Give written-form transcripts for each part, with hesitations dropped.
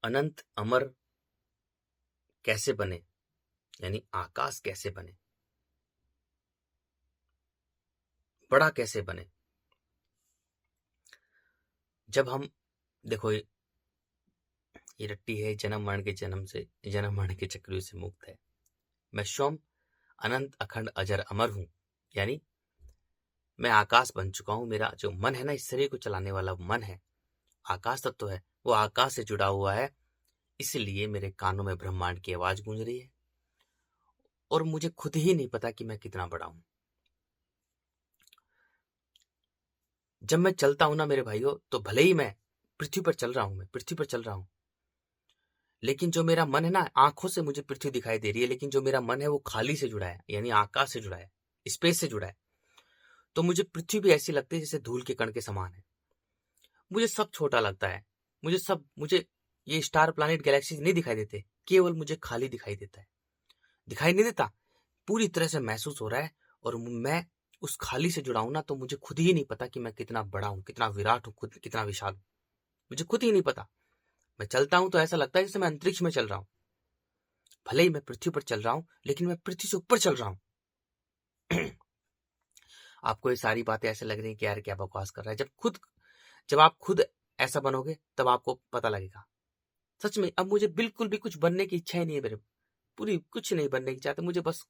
अनंत अमर कैसे बने, यानी आकाश कैसे बने, बड़ा कैसे बने। जब हम देखो ये रट्टी है, जन्म मरण के चक्र से मुक्त है। मैं स्वयं अनंत अखंड अजर अमर हूं, यानी मैं आकाश बन चुका हूं। मेरा जो मन है ना, इस शरीर को चलाने वाला मन है, आकाश तत्व है, वो आकाश से जुड़ा हुआ है। इसलिए मेरे कानों में ब्रह्मांड की आवाज गूंज रही है और मुझे खुद ही नहीं पता कि मैं कितना बड़ा हूं। जब मैं चलता हूं ना मेरे भाइयों, तो भले ही मैं पृथ्वी पर चल रहा हूं, लेकिन जो मेरा मन है ना, आंखों से मुझे पृथ्वी दिखाई दे रही है, लेकिन जो मेरा मन है वो खाली से जुड़ा है, यानी आकाश से जुड़ा है, स्पेस से जुड़ा है। तो मुझे पृथ्वी भी ऐसी लगती है जैसे धूल के कण के समान है। मुझे सब छोटा लगता है, मुझे ये स्टार प्लैनेट गैलेक्सी नहीं दिखाई देते, केवल मुझे खाली दिखाई देता है। दिखाई नहीं देता, पूरी तरह से महसूस हो रहा है। और मैं उस खाली से जुड़ा हूं ना, तो मुझे खुद ही नहीं पता कि मैं कितना बड़ा हूं, कितना विराट हूं, खुद कितना विशाल हूं। मुझे खुद ही नहीं पता। मैं चलता हूं तो ऐसा लगता है जैसे मैं अंतरिक्ष में चल रहा हूं। भले ही मैं पृथ्वी पर चल रहा हूं, लेकिन मैं पृथ्वी से ऊपर चल रहा हूं। आपको ये सारी बातें ऐसे लग रही है कि यार क्या बकवास कर रहा है। जब आप खुद ऐसा बनोगे तब आपको पता लगेगा। सच में अब मुझे बिल्कुल भी कुछ बनने की इच्छा ही नहीं है मेरे, पूरी कुछ नहीं बनने की चाहते। मुझे बस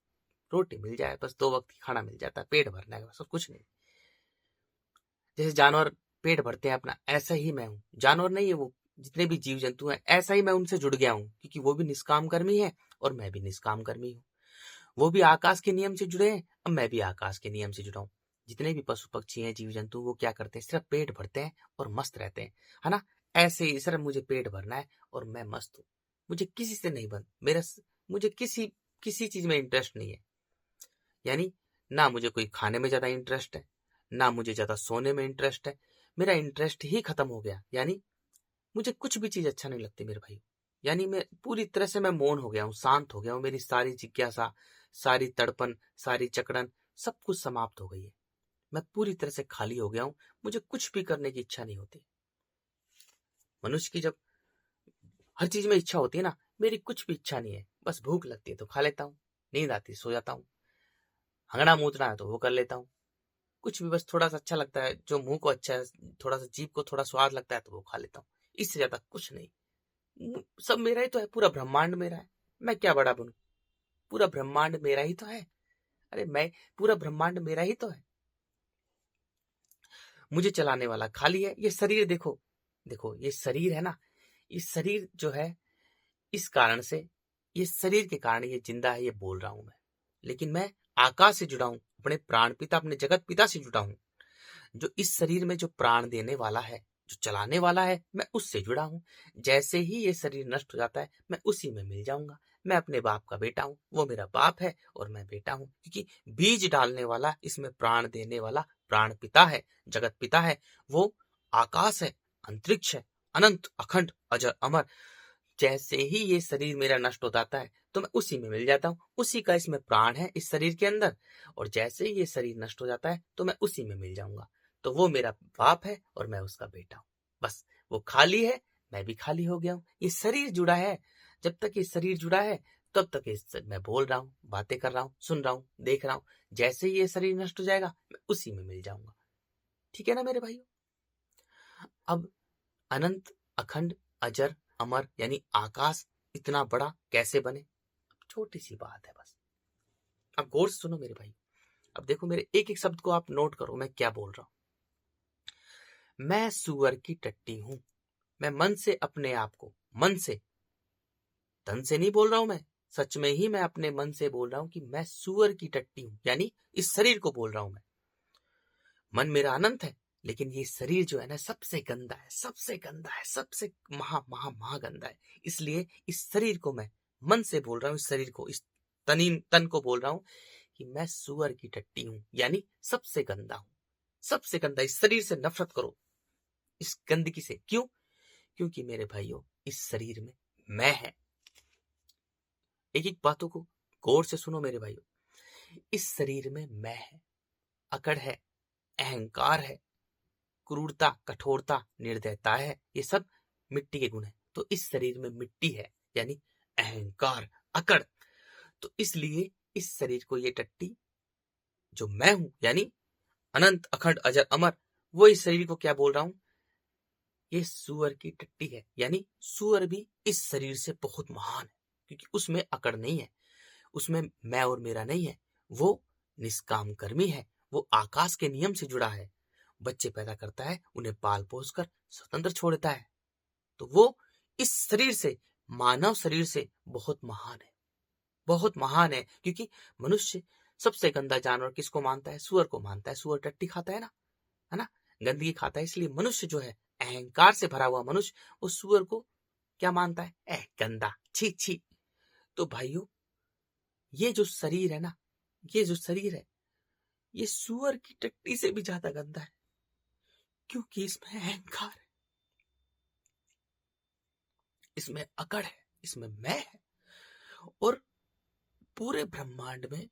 रोटी मिल जाए, बस 2 वक्त की खाना मिल जाता है, पेट भरना है, बस और कुछ नहीं। जैसे जानवर पेट भरते हैं अपना, ऐसा ही मैं हूँ। जानवर नहीं है वो, जितने भी जीव जंतु हैं, ऐसा ही मैं उनसे जुड़ गया हूँ, क्योंकि वो भी निष्काम कर्मी है और मैं भी निष्काम कर्मी हूँ। वो भी आकाश के नियम से जुड़े हैं, अब मैं भी आकाश के नियम से जुड़ा हूँ। जितने भी पशु पक्षी हैं, जीव जंतु, वो क्या करते हैं, सिर्फ पेट भरते हैं और मस्त रहते हैं, है ना। ऐसे ही सिर्फ मुझे पेट भरना है और मैं मस्त हूँ। मुझे किसी से नहीं बन मेरा मुझे किसी चीज में इंटरेस्ट नहीं है। यानी ना मुझे कोई खाने में ज्यादा इंटरेस्ट है, ना मुझे ज्यादा सोने में इंटरेस्ट है। मेरा इंटरेस्ट ही खत्म हो गया, यानी मुझे कुछ भी चीज अच्छा नहीं लगती मेरे भाई। यानी मैं पूरी तरह से मैं मौन हो गया हूँ, शांत हो गया हूँ। मेरी सारी जिज्ञासा, सारी तड़पन, सारी जकड़न, सब कुछ समाप्त हो गई है। मैं पूरी तरह से खाली हो गया हूँ। मुझे कुछ भी करने की इच्छा नहीं होती। मनुष्य की जब हर चीज में इच्छा होती है ना, मेरी कुछ भी इच्छा नहीं है। बस भूख लगती है तो खा लेता हूँ, नींद आती है सो जाता हूँ, हंगना मूतना है तो वो कर लेता हूँ। कुछ भी बस थोड़ा सा अच्छा लगता है, जो मुंह को अच्छा है, थोड़ा सा जीभ को थोड़ा स्वाद लगता है तो वो खा लेता हूँ। इससे ज्यादा कुछ नहीं। सब मेरा ही तो है, पूरा ब्रह्मांड मेरा है। मैं क्या बड़ा बनूं, पूरा ब्रह्मांड मेरा ही तो है। अरे मैं पूरा ब्रह्मांड मेरा ही तो है। मुझे चलाने वाला खाली है। ये शरीर देखो, देखो ये शरीर है ना, इस शरीर जो है, इस कारण से, ये शरीर के कारण ये जिंदा है, ये बोल रहा हूं मैं। लेकिन मैं आकाश से जुड़ा हूं, अपने प्राण पिता, अपने जगत पिता से जुड़ा हूं। जो इस शरीर में जो प्राण देने वाला है, जो चलाने वाला है, मैं उससे जुड़ा हूं। जैसे ही ये शरीर नष्ट हो जाता है, मैं उसी में मिल जाऊंगा। मैं अपने बाप का बेटा हूं, वो मेरा बाप है और मैं बेटा हूं। क्योंकि बीज डालने वाला, इसमें प्राण देने वाला प्राण पिता है, जगत पिता है। वो आकाश है, अंतरिक्ष है, अनंत अखंड अजर अमर। जैसे ही ये शरीर मेरा नष्ट हो जाता है, तो मैं उसी में मिल जाता हूँ। उसी का इसमें प्राण है, इस शरीर के अंदर। और जैसे ही ये शरीर नष्ट हो जाता है, तो मैं उसी में मिल जाऊंगा। तो वो मेरा बाप है और मैं उसका बेटा हूँ। बस वो खाली है, मैं भी खाली हो गया हूँ। ये शरीर जुड़ा है। जब तक ये शरीर जुड़ा है, तब तक मैं बोल रहा हूँ, बातें कर रहा हूँ, सुन रहा हूँ, देख रहा हूँ। जैसे ही ये शरीर नष्ट हो जाएगा, मैं उसी में मिल जाऊंगा। ठीक है ना मेरे भाइयों। अब अनंत अखंड अजर अमर यानी आकाश इतना बड़ा कैसे बने, छोटी सी बात है बस। अब गौर से सुनो मेरे भाई। अब देखो, मेरे एक एक शब्द को आप नोट करो, मैं क्या बोल रहा हूं। मैं सुअर की टट्टी हूं। मैं मन से अपने आप को, मन से, तन से नहीं बोल रहा हूं मैं, सच में ही मैं अपने मन से बोल रहा हूं कि मैं सुअर की टट्टी हूं। यानी इस शरीर को बोल रहा हूं मैं। मन मेरा अनंत है, लेकिन ये शरीर जो है ना, सबसे गंदा है, सबसे गंदा है, सबसे महा महा महा गंदा है। इसलिए इस शरीर को मैं मन से बोल रहा हूं, इस शरीर को, इस तन को बोल रहा हूं कि मैं सुअर की टट्टी हूं, यानी सबसे गंदा हूं, सबसे गंदा। इस शरीर से नफरत करो, इस गंदगी से। क्यों? क्योंकि मेरे भाइयों, इस शरीर में मैं है। एक एक बातों को गौर से सुनो मेरे भाइयों। इस शरीर में मैं है, अकड़ है, अहंकार है, क्रूरता, कठोरता, निर्दयता है। ये सब मिट्टी के गुण है। तो इस शरीर में मिट्टी है, यानी अहंकार, अकड़। तो इसलिए इस शरीर को ये टट्टी जो मैं हूं, यानी अनंत अखंड अजर अमर, वो इस शरीर को क्या बोल रहा हूं, ये सुअर की टट्टी है। यानी सुअर भी इस शरीर से बहुत महान है, क्योंकि उसमें अकड़ नहीं है, उसमें मैं और मेरा नहीं है, वो निष्काम कर्मी है, वो आकाश के नियम से जुड़ा है, बच्चे पैदा करता है, उन्हें पाल पोस कर स्वतंत्र छोड़ देता है। तो वो इस शरीर से, मानव शरीर से बहुत महान है, बहुत महान है। क्योंकि मनुष्य सबसे गंदा जानवर किसको मानता है, सुअर को मानता है। सुअर टट्टी खाता है ना, गंदगी खाता है। इसलिए मनुष्य जो है, अहंकार से भरा हुआ मनुष्य, वो सुअर को क्या मानता है, गंदा, छी छी। तो भाइयों, ये जो शरीर है ना, ये जो शरीर है, ये सुअर की टट्टी से भी ज्यादा गंदा है, क्योंकि इसमें अहंकार है, इसमें अकड़ है, इसमें मैं है। और पूरे ब्रह्मांड में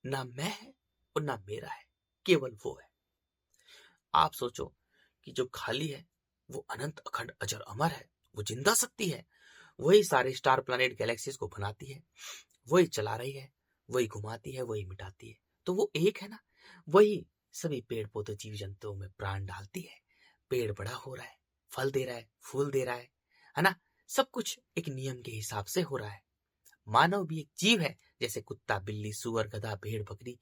ना मैं है और ना मेरा है, केवल वो है। आप सोचो कि जो खाली है वो अनंत अखंड अजर अमर है, वो जिंदा शक्ति है, वही सारे स्टार प्लैनेट गैलेक्सीज को बनाती है, वही चला रही है, वही घुमाती है, वही मिटाती है। तो वो एक है ना, वही सभी पेड़ पौधे जीव जंतुओं में प्राण डालती है। पेड़ बड़ा हो रहा है, फल दे रहा है, फूल दे रहा है ना, सब कुछ एक नियम के हिसाब से हो रहा है। मानव भी एक जीव है, जैसे कुत्ता, बिल्ली, सुअर, गधा, भेड़, बकरी,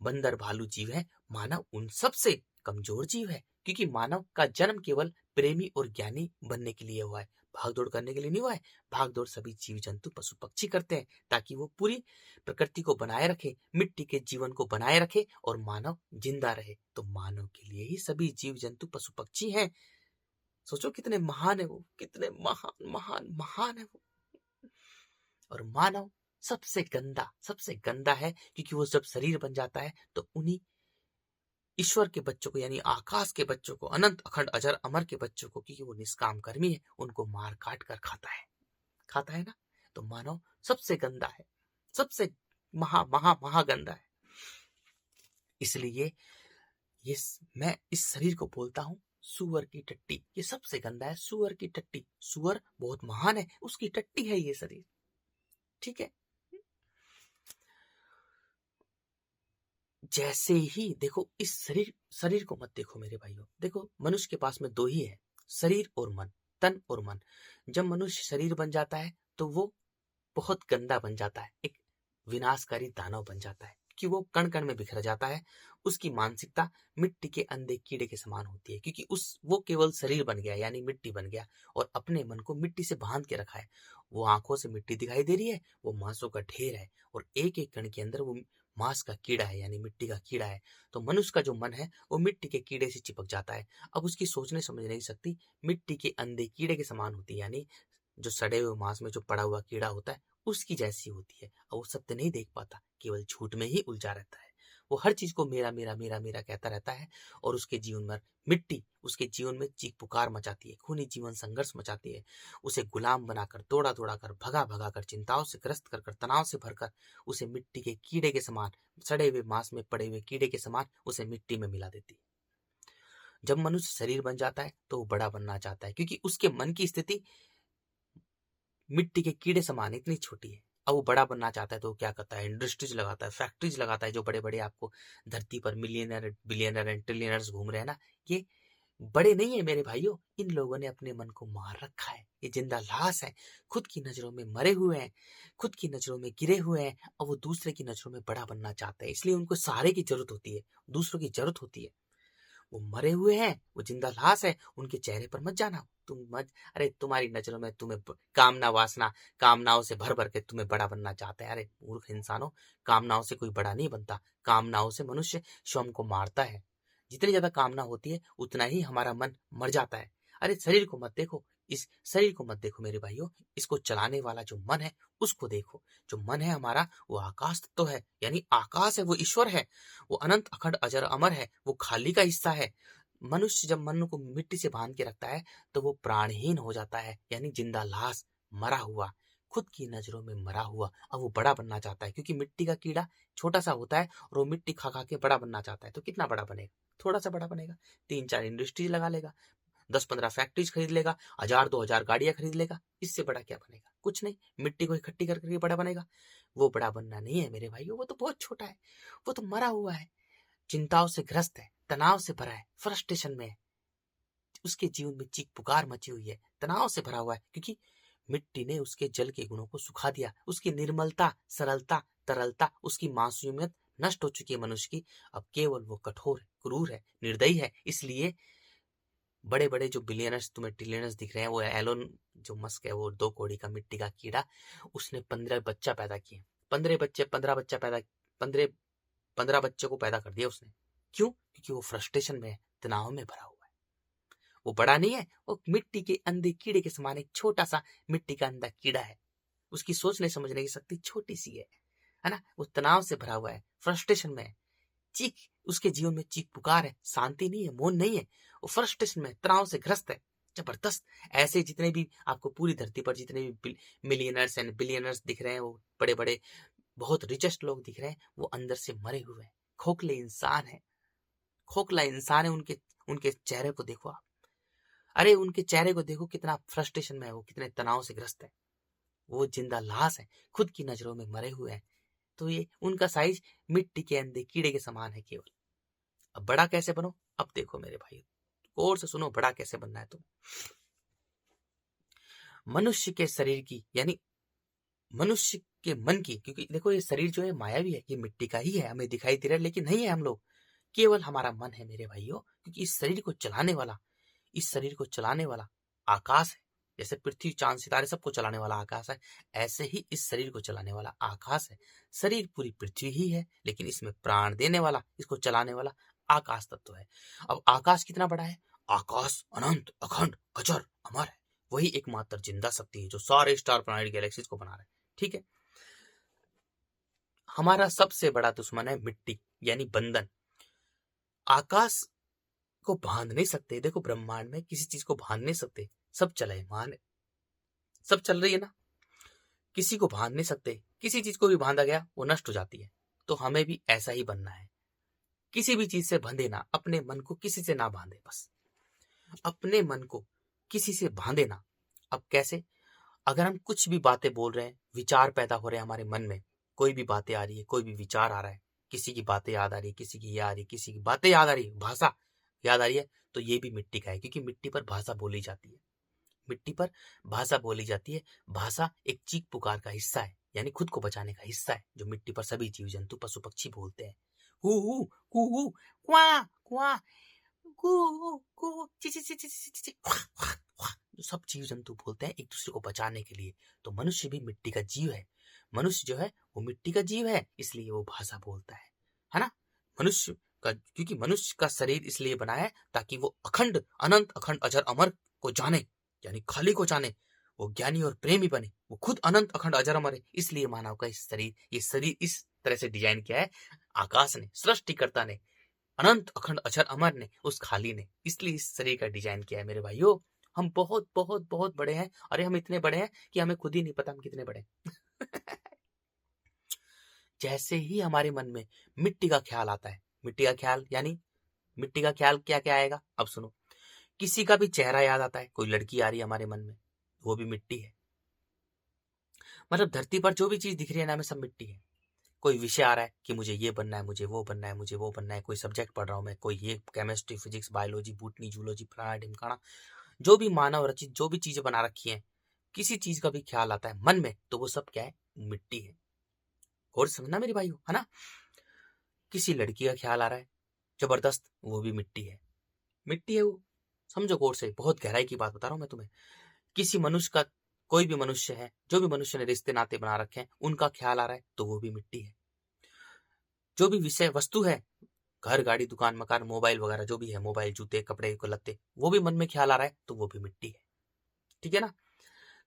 बंदर, भालू जीव है। मानव उन सब से कमजोर जीव है, क्योंकि मानव का जन्म केवल प्रेमी और ज्ञानी बनने के लिए हुआ है, भागदौड़ करने के लिए नहीं हुआ है। भागदौड़ सभी जीव जंतु पशु पक्षी करते हैं, ताकि वो पूरी प्रकृति को बनाए रखे, मिट्टी के जीवन को बनाए रखे और मानव जिंदा रहे। तो मानव के लिए ही सभी जीव जंतु पशु पक्षी हैं। सोचो कितने महान है वो, कितने महान महान महान है वो। और मानव सबसे गंदा है, क्योंकि वो जब शरीर बन जाता है तो उन्हीं ईश्वर के बच्चों को, यानी आकाश के बच्चों को, अनंत अखंड अजर अमर के बच्चों को, क्योंकि वो निष्काम कर्मी है, उनको मार काट कर खाता है ना। तो मानव सबसे गंदा है, सबसे महा गंदा है। इसलिए ये मैं इस शरीर को बोलता हूं सुअर की टट्टी। ये सबसे गंदा है, सुअर की टट्टी। सुअर बहुत महान है, उसकी टट्टी है ये शरीर, ठीक है। जैसे ही देखो, इस शरीर को मत देखो मेरे भाइयों। देखो, मनुष्य के पास में दो ही है, शरीर और मन, तन और मन। जब मनुष्य शरीर बन जाता है तो वो बहुत गंदा बन जाता है, एक विनाशकारी दानव बन जाता है, कि वो कण कण में बिखर जाता है। उसकी मानसिकता मिट्टी के अंधे कीड़े के समान होती है, क्योंकि वो केवल शरीर बन गया, यानी मिट्टी बन गया, और अपने मन को मिट्टी से बांध के रखा है। वो आंखों से मिट्टी दिखाई दे रही है, वो मांसों का ढेर है, और एक एक कण के अंदर वो मांस का कीड़ा है, यानी मिट्टी का कीड़ा है। तो मनुष्य का जो मन है वो मिट्टी के कीड़े से चिपक जाता है। अब उसकी सोचने समझने की शक्ति मिट्टी के अंधे कीड़े के समान होती है, यानी जो सड़े हुए मांस में जो पड़ा हुआ कीड़ा होता है उसकी जैसी होती है। और वो सत्य नहीं देख पाता, केवल झूठ में ही उलझा रहता है। वो हर चीज को मेरा मेरा मेरा मेरा कहता रहता है, और उसके जीवन में मिट्टी उसके जीवन में चीख पुकार मचाती है, खूनी जीवन संघर्ष मचाती है। उसे गुलाम बनाकर, दौड़ा दौड़ा कर, भगा भगा कर, चिंताओं से ग्रस्त कर कर, तनाव से भरकर उसे मिट्टी के कीड़े के समान, सड़े हुए मांस में पड़े हुए कीड़े के समान उसे मिट्टी में मिला देती है। जब मनुष्य शरीर बन जाता है तो वो बड़ा बनना चाहता है, क्योंकि उसके मन की स्थिति मिट्टी के कीड़े समान इतनी छोटी है। अब वो बड़ा बनना चाहता है तो क्या करता है, इंडस्ट्रीज लगाता है, फैक्ट्रीज लगाता है। जो बड़े बड़े आपको धरती पर मिलियनर, बिलियनर एंड ट्रिलियनर्स घूम रहे हैं ना, ये बड़े नहीं है मेरे भाइयों। इन लोगों ने अपने मन को मार रखा है, ये जिंदा लाश है, खुद की नजरों में मरे हुए हैं, खुद की नजरों में गिरे हुए हैं, और वो दूसरे की नजरों में बड़ा बनना चाहते हैं। इसलिए उनको सहारे की जरूरत होती है, दूसरों की जरूरत होती है। वो मरे हुए हैं, वो जिंदा लाश है, उनके चेहरे पर मत जाना, तुम मत। अरे तुम्हारी नजरों में तुम्हें कामना वासना, कामनाओं से भर भर के तुम्हें बड़ा बनना चाहते हैं। अरे मूर्ख इंसानों, कामनाओं से कोई बड़ा नहीं बनता, कामनाओं से मनुष्य स्वयं को मारता है। जितनी ज्यादा कामना होती है उतना ही हमारा मन मर जाता है। अरे शरीर को मत देखो, इस शरीर को मत देखो मेरे भाइयों, इसको चलाने वाला जो मन है उसको देखो। जो मन है हमारा, वो आकाश तत्व है, यानी आकाश है, वो ईश्वर है, वो अनंत अखंड अजर अमर है, वो खाली का हिस्सा है। मनुष्य जब मन को मिट्टी से बांध के रखता है तो वो प्राणहीन हो जाता है, यानी जिंदा लाश, मरा हुआ, खुद की नजरों में मरा हुआ। अब वो बड़ा बनना चाहता है, क्योंकि मिट्टी का कीड़ा छोटा सा होता है, और वो मिट्टी खा खा के बड़ा बनना चाहता है। तो कितना बड़ा बनेगा, थोड़ा सा बड़ा बनेगा, 3-4 इंडस्ट्रीज लगा लेगा, 10-15 फैक्ट्रीज खरीद लेगा, 1000-2000 गाड़ियां खरीद लेगा, इससे बड़ा क्या बनेगा? कुछ नहीं। मिट्टी को इकट्ठी करके बड़ा बनेगा। वो बड़ा बनना नहीं है मेरे भाइयों, वो तो बहुत छोटा है, वो तो मरा हुआ है, चिंताओं से ग्रस्त है, तनाव से भरा है, फ्रस्ट्रेशन में है, उसके जीवन में चीख पुकार मची हुई है, तनाव से भरा हुआ है, क्योंकि मिट्टी ने उसके जल के गुणों को सुखा दिया, उसकी निर्मलता, सरलता, तरलता, उसकी मासूमियत नष्ट हो चुकी है मनुष्य की। अब केवल वो कठोर है, क्रूर है, निर्दयी है। इसलिए बड़े बड़े जो बिलियनर्स तुम्हें ट्रिलियनर्स दिख रहे हैं, वो एलोन जो मस्क है, वो 2 कौड़ी का मिट्टी का कीड़ा, उसने 15 बच्चा पैदा किए, 15 बच्चे को पैदा कर दिया उसने। क्यों? क्योंकि वो फ्रस्ट्रेशन में है, तनाव में भरा हुआ है। वो बड़ा नहीं है, वो मिट्टी के अंधे कीड़े के समान एक छोटा सा मिट्टी का अंधा कीड़ा है। उसकी सोचने समझने की शक्ति छोटी सी है ना? वो तनाव से भरा हुआ है, फ्रस्ट्रेशन में है, चीख, उसके जीवन में चीख पुकार है, शांति नहीं है, मौन नहीं है, वो फ्रस्ट्रेशन में, तनाव से ग्रस्त है, जबरदस्त। ऐसे जितने भी आपको पूरी धरती पर जितने भी मिलियनर्स एंड बिलियनर्स दिख रहे हैं, वो बड़े बड़े बहुत रिचेस्ट लोग दिख रहे हैं, वो अंदर से मरे हुए हैं, खोखले इंसान है, खोखला इंसान है। उनके चेहरे को देखो आप, अरे उनके चेहरे को देखो, कितना फ्रस्ट्रेशन में है वो, कितने तनाव से ग्रस्त है। वो जिंदा लाश है, खुद की नजरों में मरे हुए हैं। तो ये उनका साइज मिट्टी के अंधे कीड़े के समान है केवल। अब बड़ा कैसे बनो? अब देखो मेरे भाई, गौर से सुनो, बड़ा कैसे बनना है तुम। मनुष्य के शरीर की, यानी मनुष्य के मन की, क्योंकि देखो ये शरीर जो है मायावी है, ये मिट्टी का ही है, हमें दिखाई दे रहा है, लेकिन नहीं है हम लोग, केवल हमारा मन है मेरे भाइयों। क्योंकि इस शरीर को चलाने वाला आकाश है। जैसे पृथ्वी, चांद, सितारे सबको चलाने वाला आकाश है, ऐसे ही इस शरीर को चलाने वाला आकाश है। शरीर पूरी पृथ्वी ही है, लेकिन इसमें प्राण देने वाला, इसको चलाने वाला आकाश तत्व है। अब आकाश कितना बड़ा है? आकाश अनंत, अखंड, अजर, अमर है। वही एकमात्र जिंदा शक्ति है जो सारे स्टार प्लैनेट गैलेक्सीज को बना रहा है। ठीक है, हमारा सबसे बड़ा दुश्मन है मिट्टी, यानी बंधन। आकाश को बांध नहीं सकते। देखो ब्रह्मांड में किसी चीज को बांध नहीं सकते, सब चलयमान है, सब चल रही है ना, किसी को बांध नहीं सकते। किसी चीज को भी बांधा गया वो नष्ट हो जाती है। तो हमें भी ऐसा ही बनना है, किसी भी चीज से बंधे ना, अपने मन को किसी से ना बांधे, बस अपने मन को किसी से बांधे ना। अब कैसे? अगर हम कुछ भी बातें बोल रहे हैं, विचार पैदा हो रहे हैं हमारे मन में, कोई भी बातें आ रही है, कोई भी विचार आ रहा है, किसी की बातें याद आ रही है, किसी की याद आ रही है, किसी की बातें याद आ रही है, भाषा याद आ रही है, तो ये भी मिट्टी का है, क्योंकि मिट्टी पर भाषा बोली जाती है। मिट्टी पर भाषा बोली जाती है। भाषा एक चीख पुकार का हिस्सा है, यानी खुद को बचाने का हिस्सा है, जो मिट्टी पर सभी जीव जंतु, पशु पक्षी बोलते हैं। हु हु, कु हु, क्वा क्वा, कु कु, ची ची ची ची ची ची, जो सब जीव जंतु बोलते हैं एक दूसरे को बचाने के लिए। तो मनुष्य भी मिट्टी का जीव है। मनुष्य जो है वो मिट्टी का जीव है, इसलिए वो भाषा बोलता है ना? मनुष्य का, क्योंकि मनुष्य का शरीर इसलिए बना है ताकि वो अखंड, अनंत, अखंड, अजर, अमर को जाने, यानी खाली को जाने, वो ज्ञानी और प्रेमी बने। वो खुद अनंत, अखंड, अजर, अमर है। इसलिए मानव का ये शरीर इस तरह से डिजाइन किया है आकाश ने, सृष्टिकर्ता ने, अनंत, अखंड, अजर, अमर ने, उस खाली ने, इसलिए इस शरीर का डिजाइन किया है मेरे भाइयों। हम बहुत बहुत बहुत बड़े हैं। अरे हम इतने बड़े हैं कि हमें खुद ही नहीं पता हम कितने बड़े हैं। जैसे ही हमारे मन में मिट्टी का ख्याल आता है, मिट्टी का ख्याल यानी मिट्टी का ख्याल क्या क्या आएगा? अब सुनो, किसी का भी चेहरा याद आता है, कोई लड़की आ रही है हमारे मन में, वो भी मिट्टी है। मतलब धरती पर जो भी चीज दिख रही है ना, हमें सब मिट्टी है। कोई विषय आ रहा है कि मुझे ये बनना है, मुझे वो बनना है, मुझे वो बनना है, कोई सब्जेक्ट पढ़ रहा हूं मैं, कोई ये chemistry, physics, biology, botany, zoology, फलाना ढिमकाना, जो भी मानव रचित जो भी चीजें बना रखी है, किसी चीज का भी ख्याल आता है मन में, तो वो सब क्या है? मिट्टी है। और समझना मेरे भाइयों, है ना? किसी लड़की का ख्याल आ रहा है, जबरदस्त, वो भी मिट्टी है। मिट्टी है वो, समझो गौर से, बहुत गहराई की बात बता रहा हूं मैं तुम्हें। किसी मनुष्य का, कोई भी मनुष्य है, जो भी मनुष्य ने रिश्ते नाते बना रखे हैं, उनका ख्याल आ रहा है, तो वो भी मिट्टी है। जो भी विषय वस्तु है, घर, गाड़ी, दुकान, मकान, मोबाइल वगैरह जो भी है, मोबाइल, जूते, कपड़े को लत्ते, वो भी मन में ख्याल आ रहा है, तो वो भी मिट्टी है। ठीक है ना?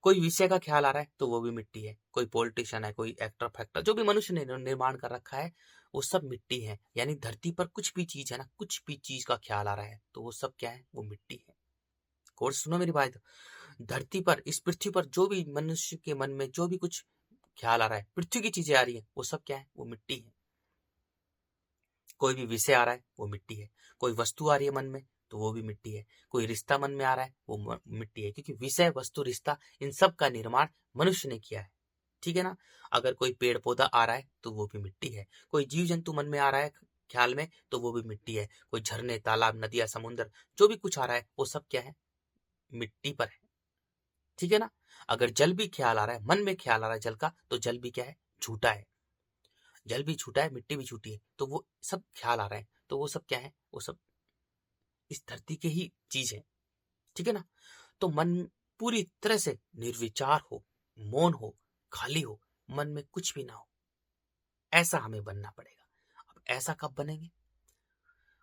कोई विषय का ख्याल आ रहा है, तो वो भी मिट्टी है। कोई पॉलिटिशियन है, कोई एक्टर फैक्टर, जो भी मनुष्य ने निर्माण कर रखा है, वो सब मिट्टी है। यानी धरती पर कुछ भी चीज है ना, कुछ भी चीज का ख्याल आ रहा है, तो वो सब क्या है? वो मिट्टी है। कोर्स सुनो मेरी बात, धरती पर, इस पृथ्वी पर जो भी मनुष्य के मन में जो भी कुछ ख्याल आ रहा है, पृथ्वी की चीजें आ रही है, वो सब क्या है? वो मिट्टी है। कोई भी विषय आ रहा है, वो मिट्टी है। कोई वस्तु आ रही है मन में, तो वो भी मिट्टी है। कोई रिश्ता मन में आ रहा है, वो मिट्टी है, क्योंकि विषय वस्तु रिश्ता इन सब का निर्माण मनुष्य ने किया है। ठीक है ना। अगर कोई पेड़ पौधा आ रहा है तो वो भी मिट्टी है। कोई जीव जंतु मन में आ रहा है ख्याल में तो वो भी मिट्टी है। कोई झरने, तालाब, नदियां, समुद्र, जो भी कुछ आ रहा है वो सब क्या है, मिट्टी पर है। ठीक है ना। अगर जल भी ख्याल आ रहा है, मन में ख्याल आ रहा है जल का, तो जल भी क्या है, झूठा है। जल भी झूठा है, मिट्टी भी झूठी है, तो वो सब ख्याल आ रहा है, तो वो सब क्या है, वो सब इस धरती के ही चीज है। ठीक है ना। तो मन पूरी तरह से निर्विचार हो, मौन हो, खाली हो, मन में कुछ भी ना हो, ऐसा हमें बनना पड़ेगा। अब ऐसा कब बनेंगे?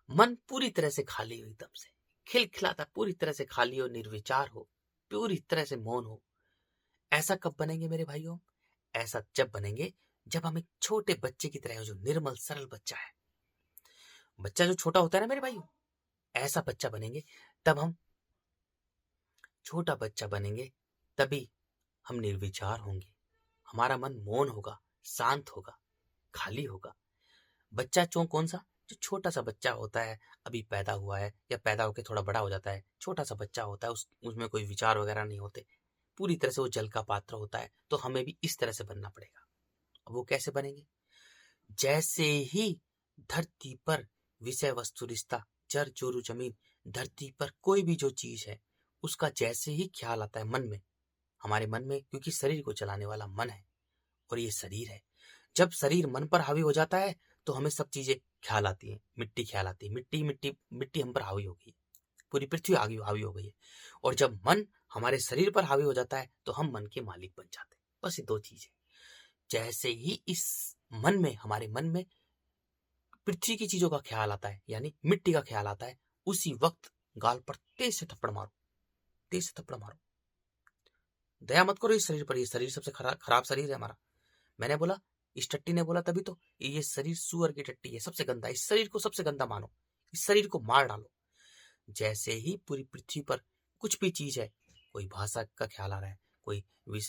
मन पूरी तरह से खाली हो, एकदम से खिलखिलाता, पूरी तरह से खाली हो, निर्विचार हो, पूरी तरह से मौन हो। ऐसा कब बनेंगे मेरे भाइयों? ऐसा जब बनेंगे जब हम एक छोटे बच्चे की तरह हो, जो निर्मल सरल बच्चा है। बच्चा जो छोटा होता है ना मेरे भाइयों, ऐसा बच्चा बनेंगे। तब हम छोटा बच्चा बनेंगे, तभी हम निर्विचार होंगे। हमारा मन मौन होगा, शांत होगा, खाली होगा। बच्चा कौन सा? जो छोटा सा बच्चा होता है, अभी पैदा हुआ है या पैदा होकर थोड़ा बड़ा हो जाता है, छोटा सा बच्चा होता है, उसमें कोई विचार वगैरह नहीं होते, पूरी तरह से वो जल का पात्र होता है। तो हमें भी इस तरह से बनना पड़ेगा। अब वो कैसे बनेंगे? जैसे ही धरती पर विषय वस्तु रिश्ता, जर जोरू जमीन, धरती पर कोई भी जो चीज है, उसका जैसे ही ख्याल आता है मन में, हमारे मन में, क्योंकि शरीर को चलाने वाला मन है और ये शरीर है। जब शरीर मन पर हावी हो जाता है तो हमें सब चीजें ख्याल आती है। मिट्टी ख्याल आती है, मिट्टी मिट्टी मिट्टी हम पर हावी हो गई, पूरी पृथ्वी आगे हावी हो गई है। और जब मन हमारे शरीर पर हावी हो जाता है तो हम मन के मालिक बन जाते हैं। बस ये दो चीजें। जैसे ही इस मन में, हमारे मन में पृथ्वी की चीजों का ख्याल आता है, यानी मिट्टी का ख्याल आता है, उसी वक्त गाल पर तेज से थप्पड़ मारो, तेज से थप्पड़ मारो। दया मत करो इस शरीर पर, ये शरीर सबसे खराब शरीर है हमारा। मैंने बोला, इस टट्टी ने बोला तभी तो, ये शरीर सुअर की टट्टी है, सबसे गंदा। इस शरीर को सबसे गंदा मानो, इस शरीर को मार डालो। जैसे ही पूरी पृथ्वी पर कुछ भी चीज है, कोई भाषा का ख्याल आ रहा है, कोई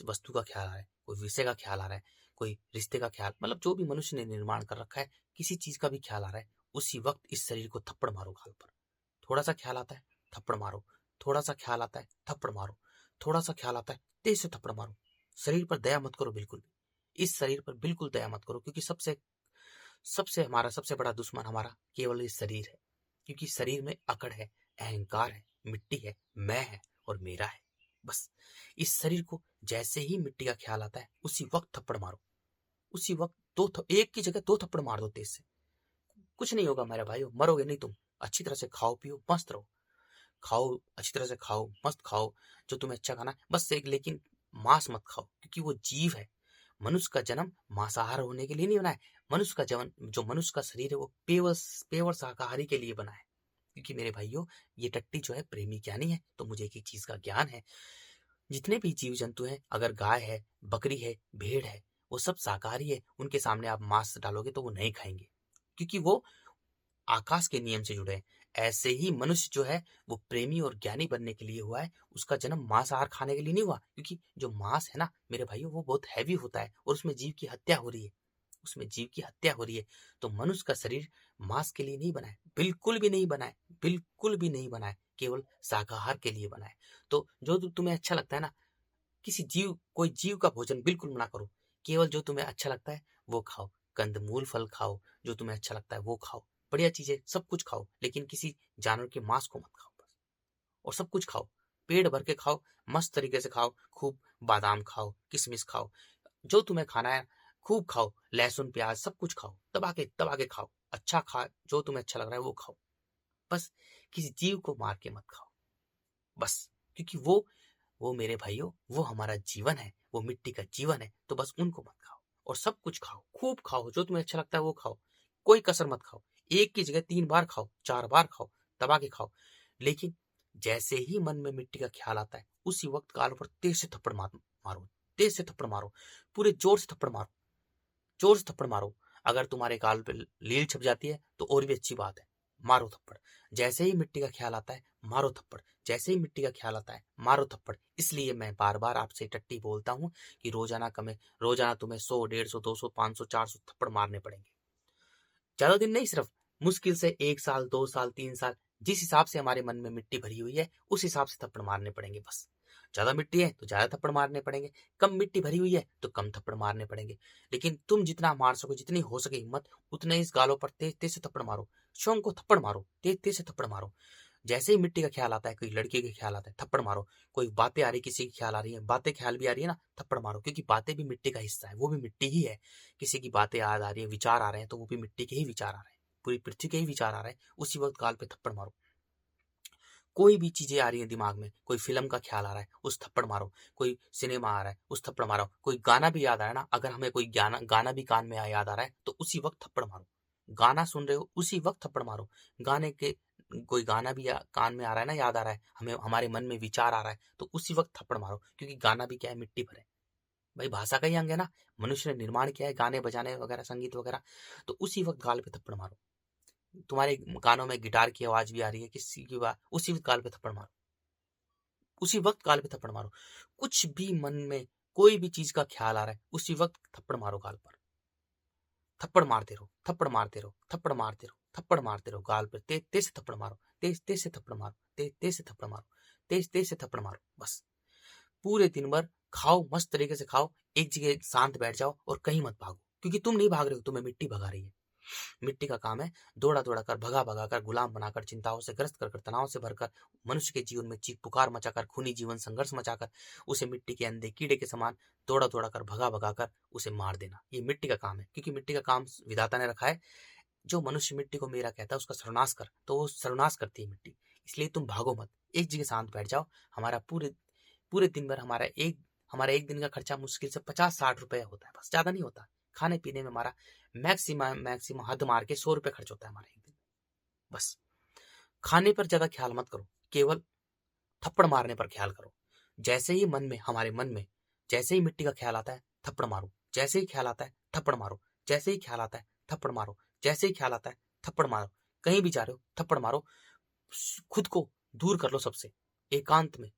वस्तु का ख्याल आ रहा है, कोई विषय का ख्याल आ रहा है, कोई रिश्ते का ख्याल, मतलब जो भी मनुष्य ने निर्माण कर रखा है, किसी चीज का भी ख्याल आ रहा है, उसी वक्त इस शरीर को थप्पड़ मारो गाल पर। थोड़ा सा ख्याल आता है, थप्पड़ मारो। थोड़ा सा ख्याल आता है, थप्पड़ मारो। थोड़ा सा ख्याल आता है, तेज से थप्पड़ मारो। शरीर पर दया मत करो बिल्कुल भी। इस शरीर पर बिल्कुल दया मत करो, क्योंकि सबसे सबसे हमारा सबसे बड़ा दुश्मन हमारा केवल ये शरीर है। क्योंकि शरीर में अकड़ है, अहंकार है, मिट्टी है, मैं है और मेरा है। बस इस शरीर को जैसे ही मिट्टी का ख्याल आता है, उसी वक्त थप्पड़ मारो। उसी वक्त एक की जगह दो थप्पड़ मार दो तेज से। कुछ नहीं होगा मेरे भाइयों, मरोगे नहीं तुम। अच्छी तरह से खाओ पियो, मस्त रहो। खाओ, अच्छी तरह से खाओ, मस्त खाओ, जो तुम्हें अच्छा खाना है बस एक। लेकिन मांस मत खाओ, क्योंकि वो जीव है। मनुष्य का जन्म मांसाहार होने के लिए नहीं बना है। मनुष्य का जन्म, जो मनुष्य का शरीर है, वो पेवर शाकाहारी के लिए बना है। क्योंकि मेरे भाइयों, ये टट्टी जो है प्रेमी ज्ञानी है, तो मुझे एक चीज का ज्ञान है। जितने भी जीव जंतु हैं, अगर गाय है, बकरी है, भेड़ है, वो सब शाकाहारी है। उनके सामने आप मांस डालोगे तो वो नहीं खाएंगे, क्योंकि वो आकाश के नियम से जुड़े हैं। ऐसे ही मनुष्य जो है वो प्रेमी और ज्ञानी बनने के लिए हुआ है। उसका जन्म मांसाहार खाने के लिए नहीं हुआ, क्योंकि जो मांस है ना मेरे भाइयों, वो बहुत हैवी होता है और उसमें जीव की हत्या हो रही है, उसमें जीव की हत्या हो रही है। तो मनुष्य का शरीर मांस के लिए नहीं बना है, बिल्कुल भी नहीं बना है, बिल्कुल भी नहीं बना है, केवल शाकाहार के लिए बना है। तो जो तुम्हें अच्छा लगता है ना, कोई जीव का भोजन बिल्कुल मना करो। केवल जो तुम्हें अच्छा लगता है वो खाओ। कंदमूल फल खाओ, जो तुम्हें अच्छा लगता है वो खाओ। बढ़िया चीजें सब कुछ खाओ, लेकिन किसी जानवर के मांस को मत खाओ बस। और सब कुछ खाओ, पेट भर के खाओ, मस्त तरीके से खाओ। खूब बादाम खाओ, किशमिश खाओ, जो तुम्हें खाना है खूब खाओ। लहसुन प्याज सब कुछ खाओ, दबा के खाओ। अच्छा खा, जो तुम्हें अच्छा लग रहा है वो खाओ। बस किसी जीव को मार के मत खाओ बस। क्योंकि वो मेरे भाइयों, वो हमारा जीवन है, वो मिट्टी का जीवन है। तो बस उनको मत खाओ, और सब कुछ खाओ, खूब खाओ, जो तुम्हें अच्छा लगता है वो खाओ। कोई कसर मत खाओ, एक की जगह 3 बार खाओ, 4 बार खाओ, दबा के खाओ। लेकिन जैसे ही मन में मिट्टी का ख्याल आता है, उसी वक्त गाल पर तेज से थप्पड़ मारो, तेज से थप्पड़ मारो, पूरे जोर से थप्पड़ मारो, जोर से थप्पड़ मारो। अगर तुम्हारे गाल पे लील छप जाती है तो और भी अच्छी बात है, मारो थप्पड़। जैसे ही मिट्टी का ख्याल आता है मारो थप्पड़, जैसे ही मिट्टी का ख्याल आता है मारो थप्पड़। इसलिए मैं बार बार आपसे टट्टी बोलता हूँ कि रोजाना तुम्हें 100, 150, 200, 500, 400 थप्पड़ मारने पड़ेंगे। ज्यादा दिन नहीं, सिर्फ मुश्किल से 1 साल, 2 साल, 3 साल, जिस हिसाब से हमारे मन में मिट्टी भरी हुई है उस हिसाब से थप्पड़ मारने पड़ेंगे बस। ज्यादा मिट्टी है तो ज्यादा थप्पड़ मारने पड़ेंगे, कम मिट्टी भरी हुई है तो कम थप्पड़ मारने पड़ेंगे। लेकिन तुम जितना मार सको, जितनी हो सके हिम्मत, उतने इस गालों पर तेज तेज से थप्पड़ मारो। स्वयं को थप्पड़ मारो, तेज तेज से थप्पड़ मारो। जैसे ही मिट्टी का ख्याल आता है, कोई लड़के का ख्याल आता है, थप्पड़ मारो। कोई बातें आ रही, किसी की ख्याल आ रही है, बातें ख्याल भी आ रही है ना, थप्पड़ मारो। क्योंकि बातें भी मिट्टी का हिस्सा है, वो भी मिट्टी ही है। किसी की बातें याद आ रही है, विचार आ रहे हैं, तो वो भी मिट्टी के ही विचार आ रहे हैं, पूरी पृथ्वी के ही विचार आ रहे हैं। उसी वक्त गाल पे थप्पड़ मारो। कोई भी चीजें आ रही है दिमाग में, कोई फिल्म का ख्याल आ रहा है, उस थप्पड़ मारो। कोई सिनेमा आ रहा है, उस थप्पड़ मारो। कोई गाना भी याद आ रहा है ना, अगर हमें कोई गाना भी कान में याद आ रहा है तो उसी वक्त थप्पड़ मारो। गाना सुन रहे हो, उसी वक्त थप्पड़ मारो। गाने के कोई गाना भी कान में आ रहा है ना, याद आ रहा है हमें, हमारे मन में विचार आ रहा है, तो उसी वक्त थप्पड़ मारो। क्योंकि गाना भी क्या है, मिट्टी भर है भाई, भाषा का ही अंग है ना। मनुष्य ने निर्माण किया है गाने बजाने वगैरह, संगीत वगैरह, तो उसी वक्त गाल पे थप्पड़ मारो। तुम्हारे कानों में गिटार की आवाज भी आ रही है, किसी की बात, उसी वक्त गाल पे थप्पड़ मारो। उसी वक्त गाल पे थप्पड़ मारो। कुछ भी मन में कोई भी चीज का ख्याल आ रहा है, उसी वक्त थप्पड़ मारो गाल पर। थप्पड़ मारते रहो, थप्पड़ मारते रहो, थप्पड़ मारते रहो, थप्पड़ मारते रहो गाल पर। तेज तेज से थप्पड़ मारो, तेज तेज से थप्पड़ मारो, तेज तेज से थप्पड़ मारो, तेज तेज से थप्पड़ मारो। बस पूरे दिन भर खाओ, मस्त तरीके से खाओ, एक जगह शांत बैठ जाओ और कहीं मत भागो। क्योंकि तुम नहीं भाग रहे हो, तुम्हें मिट्टी भगा रही है। मिट्टी का काम है दौड़ा दौड़ा कर, भगा भगा कर, गुलाम बनाकर, चिंताओं से ग्रस्त कर, तनाव से भरकर, मनुष्य के जीवन में चीख पुकार मचाकर, खूनी जीवन संघर्ष मचाकर, उसे मिट्टी के अंधे कीड़े के समान दौड़ा दौड़ा कर, भगा भगा कर उसे मार देना। ये मिट्टी का काम है। क्योंकि मिट्टी का काम विधाता ने रखा है, जो मनुष्य मिट्टी को मेरा कहता है उसका सर्वनाश कर, तो वो सर्वनाश करती है मिट्टी। इसलिए तुम भागो मत, एक जगह शांत बैठ जाओ। हमारा पूरे पूरे दिन भर हमारा एक दिन का खर्चा मुश्किल से 50-60 रुपए होता है, बस, ज्यादा नहीं होता। खाने पीने में हमारा मैक्सिमम हद मार के 100 रुपए खर्च होता है हमारा एक दिन। बस खाने पर ज्यादा ख्याल मत करो, केवल थप्पड़ मारने पर ख्याल करो। जैसे ही मन में, हमारे मन में जैसे ही मिट्टी का ख्याल आता है, थप्पड़ मारो। जैसे ही ख्याल आता है, थप्पड़ मारो। जैसे ही ख्याल आता है, थप्पड़ मारो। जैसे ही ख्याल आता है, थप्पड़ मारो। कहीं भी जा रहे हो, थप्पड़ मारो। खुद को दूर कर लो सबसे, एकांत में।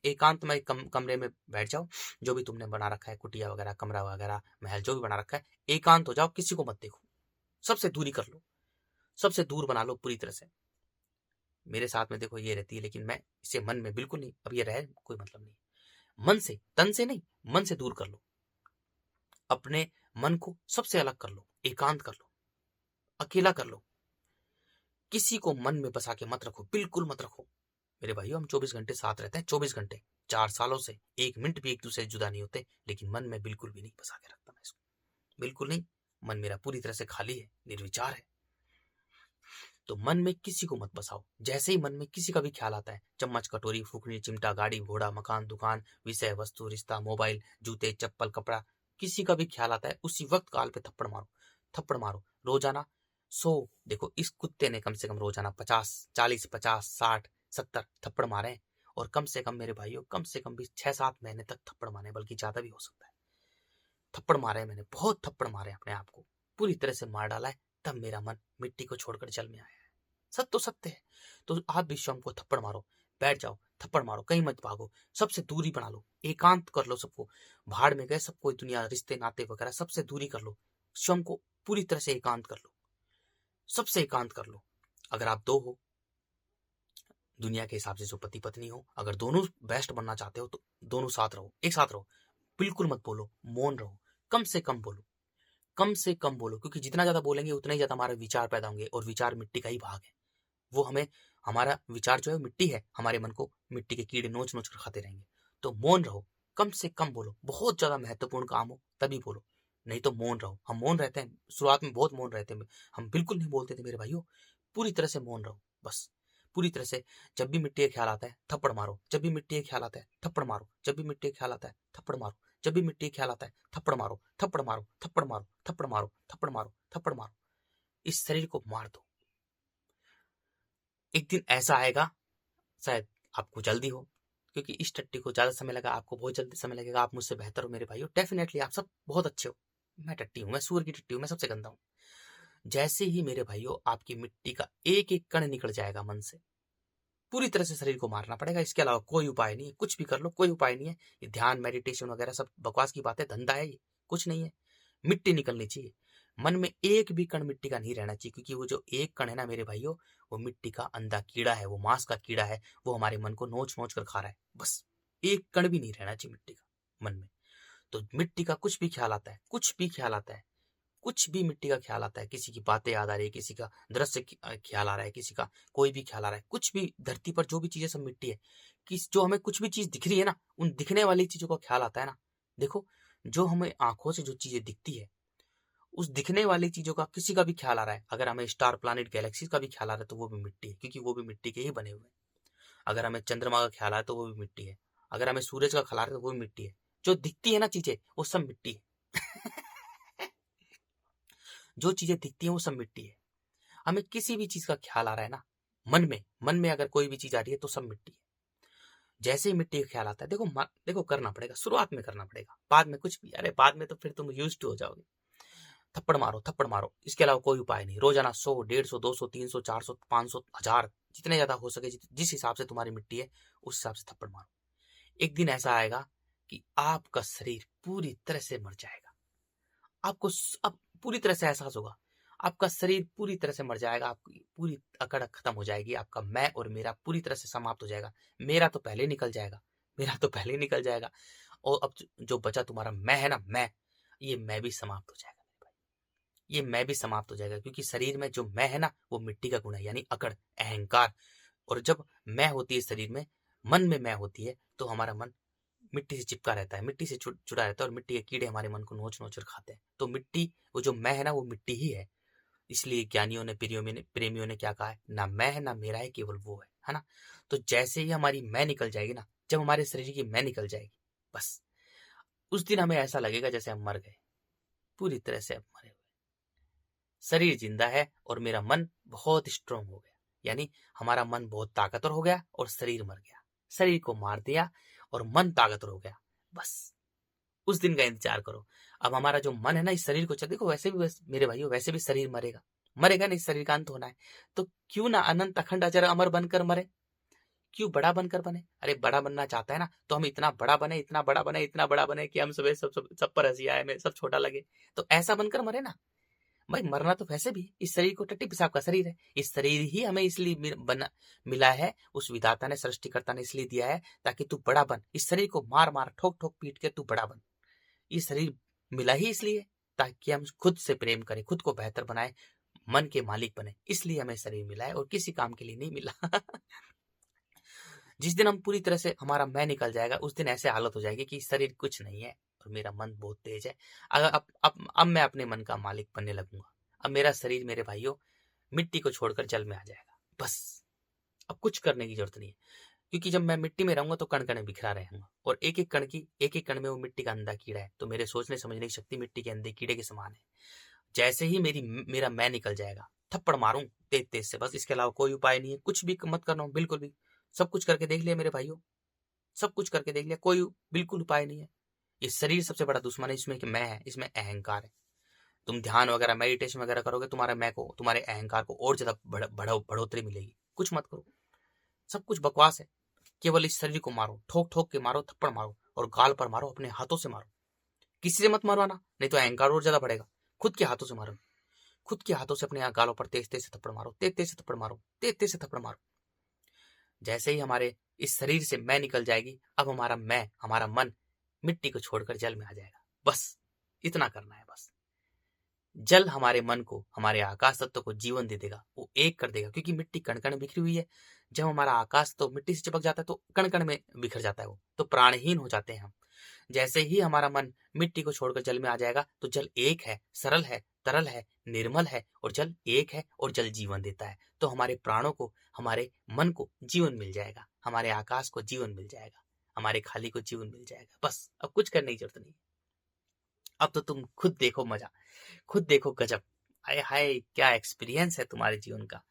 एकांत में कमरे में बैठ जाओ, जो भी तुमने बना रखा है, कुटिया वगैरह, कमरा वगैरह, महल जो भी बना रखा है, एकांत हो जाओ, किसी को मत देखो, सबसे दूरी कर लो, सबसे दूर बना लो पूरी तरह से। मेरे साथ में देखो ये रहती है, लेकिन मैं इसे मन में बिल्कुल नहीं, अब ये रहे कोई मतलब नहीं। मन से, तन से नहीं, मन से दूर कर लो। अपने मन को सबसे अलग कर लो, एकांत कर लो, अकेला कर लो। किसी को मन में बसा के मत रखो, बिल्कुल मत रखो। मेरे भाइयों, हम 24 घंटे साथ रहते हैं, 24 घंटे, 4 सालों से 1 मिनट भी एक दूसरे से जुदा नहीं होते, लेकिन मन में बिल्कुल भी नहीं बसा के रखता मैं इसको, बिल्कुल नहीं। मन मेरा पूरी तरह से खाली है, निर्विचार है। तो मन में किसी को मत बसाओ। जैसे ही मन में किसी का भी ख्याल आता है, चम्मच, कटोरी, फूकनी, चिमटा, गाड़ी, घोड़ा, मकान, दुकान, विषय वस्तु, रिश्ता, मोबाइल, जूते, चप्पल, कपड़ा, किसी का भी ख्याल आता है, उसी वक्त गाल पे थप्पड़ मारो। थप्पड़ मारो रोजाना 100, देखो इस कुत्ते ने कम से कम रोजाना 50, 40, 50, 60, 70 थप्पड़ मारे हैं। और कम से कम मेरे भाइयों, कम से कम भी 6-7 महीने तक थप्पड़ मारे, बल्कि ज्यादा भी हो सकता है। थप्पड़ मारे मैंने, बहुत थप्पड़ मारे, अपने आप को पूरी तरह से मार डाला है, तब मेरा मन मिट्टी को छोड़कर जल में आया है। सत्य तो सत्य है। तो आप भी स्वयं को थप्पड़ मारो, बैठ जाओ, थप्पड़ मारो, कहीं मत भागो, सबसे दूरी बना लो, एकांत कर लो सबको। भाड़ में गए सबको, दुनिया, रिश्ते नाते वगैरह, सबसे दूरी कर लो। स्वयं को पूरी तरह से एकांत कर लो, सबसे एकांत कर लो। अगर आप 2 हो, दुनिया के हिसाब से जो पति पत्नी हो, अगर दोनों बेस्ट बनना चाहते हो तो दोनों साथ रहो, एक साथ रहो। बिल्कुल मत बोलो, मौन रहो, कम से कम बोलो, कम से कम बोलो। क्योंकि जितना ज्यादा बोलेंगे उतना ही ज्यादा हमारे विचार पैदा होंगे, और विचार मिट्टी का ही भाग है। वो हमें, हमारा विचार जो है मिट्टी है, हमारे मन को मिट्टी के कीड़े नोच नोच कर खाते रहेंगे। तो मौन रहो, कम से कम बोलो। बहुत ज्यादा महत्वपूर्ण काम हो तभी बोलो, नहीं तो मौन रहो। हम मौन रहते हैं, शुरुआत में बहुत मौन रहते हैं, हम बिल्कुल नहीं बोलते थे मेरे भाइयों। पूरी तरह से मौन रहो, बस पूरी तरह से। जब भी मिट्टी का ख्याल आता है, थप्पड़ मारो। जब भी मिट्टी का ख्याल आता है, थप्पड़ मारो। जब भी मिट्टी का ख्याल आता है, थप्पड़ मारो। जब भी मिट्टी का ख्याल आता है, थप्पड़ मारो, थप्पड़ मारो, थप्पड़ मारो, थप्पड़ मारो, थप्पड़ मारो, थप्पड़ मारो। इस शरीर को मार दो। एक दिन ऐसा आएगा, शायद आपको जल्दी हो, क्योंकि इस टट्टी को ज्यादा समय लगा, आपको बहुत जल्दी समय लगेगा। आप मुझसे बेहतर हो मेरे भाइयों, डेफिनेटली आप सब बहुत अच्छे हो। मैं टट्टी हूं, मैं सूअर की टट्टी हूं, मैं सबसे गंदा हूं। जैसे ही मेरे भाइयों आपकी मिट्टी का एक एक कण निकल जाएगा मन से, पूरी तरह से शरीर को मारना पड़ेगा। इसके अलावा कोई उपाय नहीं है। कुछ भी कर लो, कोई उपाय नहीं है। ये ध्यान, मेडिटेशन वगैरह सब बकवास की बातें, धंधा है ये, कुछ नहीं है। मिट्टी निकलनी चाहिए। मन में एक भी कण मिट्टी का नहीं रहना चाहिए, क्योंकि वो जो एक कण है ना मेरे भाइयों, वो मिट्टी का अंधा कीड़ा है, वो मांस का कीड़ा है, वो हमारे मन को नोच नोच कर खा रहा है। बस एक कण भी नहीं रहना चाहिए मिट्टी का मन में। तो मिट्टी का कुछ भी ख्याल आता है, कुछ भी ख्याल आता है, कुछ भी मिट्टी का ख्याल आता है, किसी की बातें याद आ रही है, किसी का दृश्य ख्याल आ रहा है, किसी का कोई भी ख्याल आ रहा है, कुछ भी धरती पर जो भी चीजें सब मिट्टी है, कि जो हमें कुछ भी चीज दिख रही है ना, उन दिखने वाली चीजों का ख्याल आता है ना। देखो, जो हमें आंखों से जो चीजें दिखती है, उस दिखने वाली चीजों का किसी का भी ख्याल आ रहा है, अगर हमें स्टार प्लैनेट गैलेक्सीज का भी ख्याल आ रहा है, तो वो भी मिट्टी है, क्योंकि वो भी मिट्टी के ही बने हुए हैं। अगर हमें चंद्रमा का ख्याल आ रहा है तो वो भी मिट्टी है, अगर हमें सूरज का ख्याल आ रहा है तो वो भी मिट्टी है। जो दिखती है ना चीजें, वो सब मिट्टी है। जो चीजें दिखती हैं वो सब मिट्टी है। हमें किसी भी चीज का ख्याल आ रहा है ना, मन में अगर कोई भी चीज आ रही है तो सब मिट्टी है। जैसे ही मिट्टी का ख्याल आता है, देखो करना पड़ेगा, शुरुआत में करना पड़ेगा, बाद में कुछ भी, अरे बाद में तो फिर तुम यूज्ड हो जाओगे। थप्पड़ मारो, थप्पड़ मारो, इसके अलावा कोई उपाय नहीं। रोजाना 100, 150, 200, 300, 400, 500, 1000, जितने ज्यादा हो सके, जिस हिसाब से तुम्हारी मिट्टी है उस हिसाब से थप्पड़ मारो। एक दिन ऐसा आएगा कि आपका शरीर पूरी तरह से मर जाएगा। आपको अब पूरी तरह से एहसास होगा, आपका शरीर पूरी तरह से मर जाएगा, आपकी पूरी अकड़ खत्म हो जाएगी, आपका मैं और मेरा पूरी तरह से समाप्त हो जाएगा। मेरा तो पहले निकल जाएगा, मेरा तो पहले ही निकल जाएगा। और अब जो बचा तुम्हारा मैं है ना, ये मैं भी समाप्त हो जाएगा मेरे भाई, ये मैं भी समाप्त हो जाएगा, क्योंकि शरीर में जो मैं है ना, वो मिट्टी का गुण है, यानी अकड़, अहंकार। और जब मैं होती है शरीर में, मन में मैं होती है, तो हमारा मन मिट्टी से चिपका रहता है, मिट्टी से जुड़ा रहता है, और मिट्टी के कीड़े हमारे मन को नोच नोच कर खाते हैं। तो मिट्टी, वो जो मैं है ना, वो मिट्टी ही है। इसलिए ज्ञानियों ने, प्रेमियों ने क्या कहा है, ना मैं है ना मेरा है, केवल वो है ना। तो जैसे ही हमारी मैं निकल जाएगी ना, जब हमारे शरीर की मैं निकल जाएगी, बस उस दिन हमें ऐसा लगेगा जैसे हम मर गए, पूरी तरह से अब मरे हुए। शरीर जिंदा है और मेरा मन बहुत स्ट्रांग हो गया, यानी हमारा मन बहुत ताकतवर हो गया और शरीर मर गया। शरीर को मार दिया और मन ताकतवर हो गया। बस उस दिन का इंतजार करो। अब हमारा जो मन है ना, इस शरीर को देखो, वैसे भी मेरे भाइयों, वैसे भी शरीर मरेगा, मरेगा नहीं, शरीर का अंत होना है। तो क्यों ना अनंत अखंड अजर अमर बनकर मरे, क्यों बड़ा बनकर बने। अरे बड़ा बनना चाहता है ना, तो हम इतना बड़ा बने, इतना बड़ा बने, इतना बड़ा बने कि हम सब पर हंसी आए, हमें सब छोटा लगे। तो ऐसा बनकर मरे ना भाई। मरना तो वैसे भी, इस शरीर को टट्टी पिसाब का शरीर है, इस शरीर ही हमें इसलिए बना मिला है, उस विधाता ने, सृष्टिकर्ता ने इसलिए दिया है ताकि तू बड़ा बन। इस शरीर को मार मार, ठोक ठोक, पीट के तू बड़ा बन। ये शरीर मिला ही इसलिए ताकि हम खुद से प्रेम करें, खुद को बेहतर बनाए, मन के मालिक बने। इसलिए हमें शरीर मिला है और किसी काम के लिए नहीं मिला। जिस दिन हम पूरी तरह से हमारा मैं निकल जाएगा, उस दिन ऐसे हालत हो जाएगी कि शरीर कुछ नहीं है और मेरा मन बहुत तेज है। अगर अब मैं अपने मन का मालिक बनने लगूंगा। अब मेरा शरीर मेरे भाइयों मिट्टी को छोड़कर जल में आ जाएगा। बस अब कुछ करने की जरूरत नहीं है, क्योंकि जब मैं मिट्टी में रहूंगा तो कण कण बिखरा रहूंगा, और एक एक कण में वो मिट्टी का अंधा कीड़ा है। तो मेरे सोचने समझने की शक्ति मिट्टी के अंधे कीड़े के समान है। जैसे ही मेरा मैं निकल जाएगा, थप्पड़ मारूं तेज तेज से, बस इसके अलावा कोई उपाय नहीं है। कुछ भी मत करना हो, बिल्कुल भी। सब कुछ करके देख लिया मेरे भाइयों, सब कुछ करके देख लिया, कोई बिल्कुल उपाय नहीं है। ये शरीर सबसे बड़ा दुश्मन है, इसमें कि मैं है, इसमें अहंकार है। तुम ध्यान वगैरह, मेडिटेशन वगैरह करोगे, तुम्हारे मैं को, तुम्हारे अहंकार को और ज्यादा बढ़ोतरी मिलेगी। कुछ मत करो, सब कुछ बकवास है। केवल इस शरीर को मारो, ठोक ठोक के मारो, थप्पड़ मारो, और गाल पर मारो, अपने हाथों से मारो। किसी से मत मारवाना, नहीं तो अहंकार और ज्यादा बढ़ेगा। खुद के हाथों से मारो, खुद के हाथों से अपने गालों पर तेज तेज से थप्पड़ मारो, तेज तेज से थप्पड़ मारो, तेज तेज से थप्पड़ मारो। जैसे ही हमारे इस शरीर से मैं निकल जाएगी, अब हमारा मन मिट्टी को छोड़कर जल में आ जाएगा। बस इतना करना है। बस जल हमारे मन को, हमारे आकाश तत्व को जीवन दे देगा, वो एक कर देगा, क्योंकि मिट्टी कण कण बिखरी हुई है। जब हमारा आकाश तो मिट्टी से चिपक जाता है तो कण कण में बिखर जाता है, वो तो प्राणहीन हो जाते हैं हम। जैसे ही हमारा मन मिट्टी को छोड़कर जल में आ जाएगा, तो जल एक है, सरल है, तरल है, निर्मल है, और जल एक है, और जल जीवन देता है। तो हमारे प्राणों को, हमारे मन को जीवन मिल जाएगा, हमारे आकाश को जीवन मिल जाएगा, हमारे खाली को जीवन मिल जाएगा। बस अब कुछ करने की जरूरत नहीं। अब तो तुम खुद देखो मजा, खुद देखो गजब। हाय हाय, क्या एक्सपीरियंस है तुम्हारे जीवन का।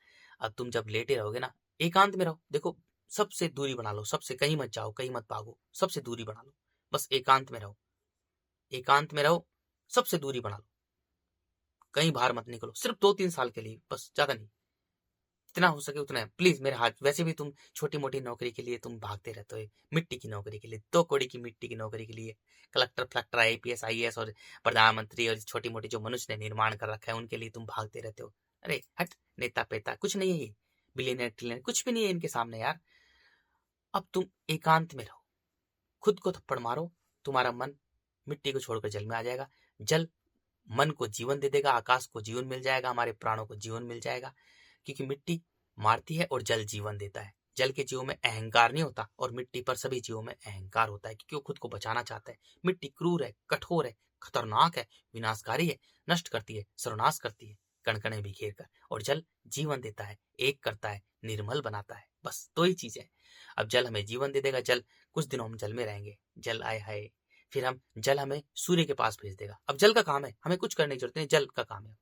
अब तुम जब लेटे रहोगे ना, एकांत में रहो, देखो सबसे दूरी बना लो, सबसे कहीं मत जाओ, कहीं मत भागो, सबसे दूरी बना लो। बस एकांत में रहो, एकांत में रहो, सबसे दूरी बना लो, कहीं बाहर मत निकलो, सिर्फ 2-3 साल के लिए, बस ज्यादा नहीं। जितना हो सके उतना प्लीज मेरे हाथ, वैसे भी तुम छोटी मोटी नौकरी के लिए तुम भागते रहते हो, मिट्टी की नौकरी के लिए, 2 कौड़ी की मिट्टी की नौकरी के लिए, कलेक्टर फलेक्टर IPS IAS और प्रधानमंत्री और छोटी मोटी जो मनुष्य ने निर्माण कर रखा है उनके लिए तुम भागते रहते हो। अरे हट, नेता पेता कुछ नहीं है, ये बिलियनर ट्रिलियनर कुछ भी नहीं है इनके सामने यार। अब तुम एकांत में रहो, खुद को थप्पड़ मारो, तुम्हारा मन मिट्टी को छोड़कर जल में आ जाएगा। जल मन को जीवन दे देगा, आकाश को जीवन मिल जाएगा, हमारे प्राणों को जीवन मिल जाएगा, क्योंकि मिट्टी मारती है और जल जीवन देता है। जल के जीवों में अहंकार नहीं होता और मिट्टी पर सभी जीवों में अहंकार होता है, क्योंकि वो खुद को बचाना चाहता है। मिट्टी क्रूर है, कठोर है, खतरनाक है, विनाशकारी है, नष्ट करती है, सर्वनाश करती है कण-कण बिखेर कर, और जल जीवन देता है, एक करता है, निर्मल बनाता है। बस 2 ही चीजें हैं। अब जल हमें जीवन दे देगा, जल कुछ दिनों हम जल में रहेंगे, जल आए हाय, फिर हम जल हमें सूर्य के पास भेज देगा। अब जल का काम है, हमें कुछ करने की जरूरत नहीं, जल का काम है।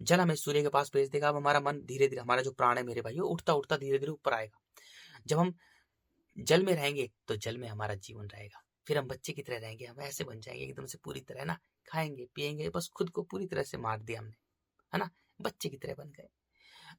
जल हमें सूर्य के पास भेज देगा। अब हमारा मन धीरे धीरे, हमारा जो प्राण है मेरे भाइयों, उठता उठता धीरे धीरे ऊपर आएगा। जब हम जल में रहेंगे तो जल में हमारा जीवन रहेगा, फिर हम बच्चे की तरह रहेंगे, हम ऐसे बन जाएंगे एकदम से पूरी तरह ना, खाएंगे पिएंगे, बस खुद को पूरी तरह से मार दिया हमने, है ना, बच्चे की तरह बन गए।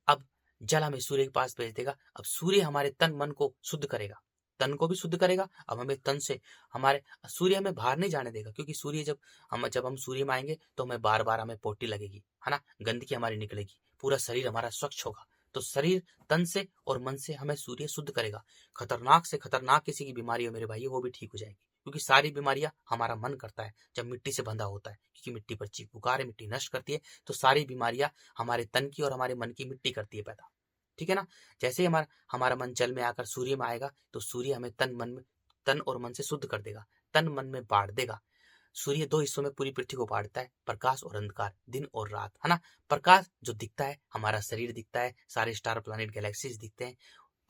अब जल हमें सूर्य के पास भेज देगा। अब सूर्य हमारे तन मन को शुद्ध करेगा, तन को भी शुद्ध करेगा। अब हमें तन से हमारे, सूर्य हमें बाहर नहीं जाने देगा, क्योंकि सूर्य जब हम सूर्य में आएंगे तो हमें बार बार हमें पोटी लगेगी, है ना, गंदगी हमारी निकलेगी, पूरा शरीर हमारा स्वच्छ होगा। तो शरीर, तन से और मन से हमें सूर्य शुद्ध करेगा। खतरनाक से खतरनाक किसी की बीमारी हो मेरे भाई, वो भी ठीक हो जाएगी, क्योंकि सारी बीमारियां हमारा मन करता है जब मिट्टी से बंधा होता है, क्योंकि मिट्टी पर चीख पुकार है, मिट्टी नष्ट करती है, तो सारी बीमारियां हमारे तन की और हमारे मन की मिट्टी करती है पैदा। ठीक है ना। जैसे ही हमारा मन जल में आकर सूर्य में आएगा तो सूर्य हमें तन और मन से शुद्ध कर देगा, तन मन में बांट देगा। सूर्य 2 हिस्सों में पूरी पृथ्वी को बांटता है, प्रकाश और अंधकार, दिन और रात, है ना। प्रकाश जो दिखता है, हमारा शरीर दिखता है, सारे स्टार प्लैनेट गैलेक्सीज दिखते हैं।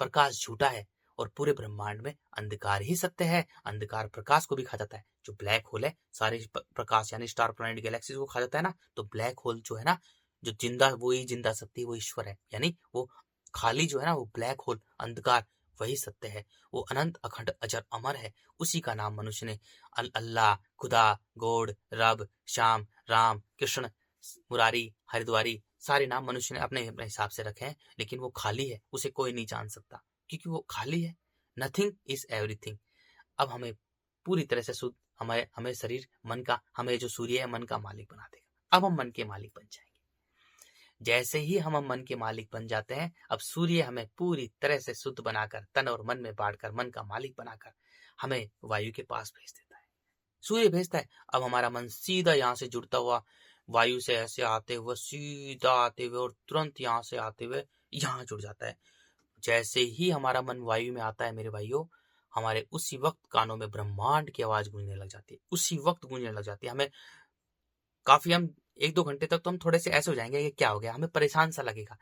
प्रकाश झूठा है और पूरे ब्रह्मांड में अंधकार ही सत्य है। अंधकार प्रकाश को भी खा जाता है। जो ब्लैक होल है, सारे प्रकाश यानी स्टार प्लैनेट गैलेक्सीज को खा जाता है ना, तो ब्लैक होल जो है ना, जो जिंदा, वो ही जिंदा सत्य, वो ईश्वर है, यानी वो खाली जो है ना, वो ब्लैक होल, अंधकार, वही सत्य है। वो अनंत अखंड अजर अमर है। उसी का नाम मनुष्य ने अल्लाह, खुदा, गॉड, रब, श्याम, राम, कृष्ण, मुरारी, हरिद्वारी, सारे नाम मनुष्य ने अपने अपने हिसाब से रखे हैं, लेकिन वो खाली है, उसे कोई नहीं जान सकता, क्योंकि वो खाली है। Nothing is everything. अब हमें पूरी तरह से शुद्ध, हमें शरीर, मन का, हमें जो सूर्य है मन का मालिक बना देगा। अब हम मन के मालिक बन जाएंगे। जैसे ही हम मन के मालिक बन जाते हैं, अब सूर्य हमें पूरी तरह से शुद्ध बनाकर, तन और मन में बांटकर, मन का मालिक बनाकर हमें वायु के पास भेज देता है। सूर्य भेजता है। अब हमारा मन सीधा यहाँ से जुड़ता हुआ, वायु से ऐसे आते हुए, सीधा आते हुए, और तुरंत यहाँ से आते हुए यहाँ जुड़ जाता है। जैसे ही हमारा मन वायु में आता है मेरे भाइयों, हमारे उसी वक्त कानों में ब्रह्मांड की आवाज गूंजने लग जाती है, उसी वक्त गूंजने लग जाती है। हमें काफी, हम 1-2 घंटे तक तो हम थोड़े से ऐसे हो जाएंगे, ये क्या हो गया, हमें परेशान सा लगेगा।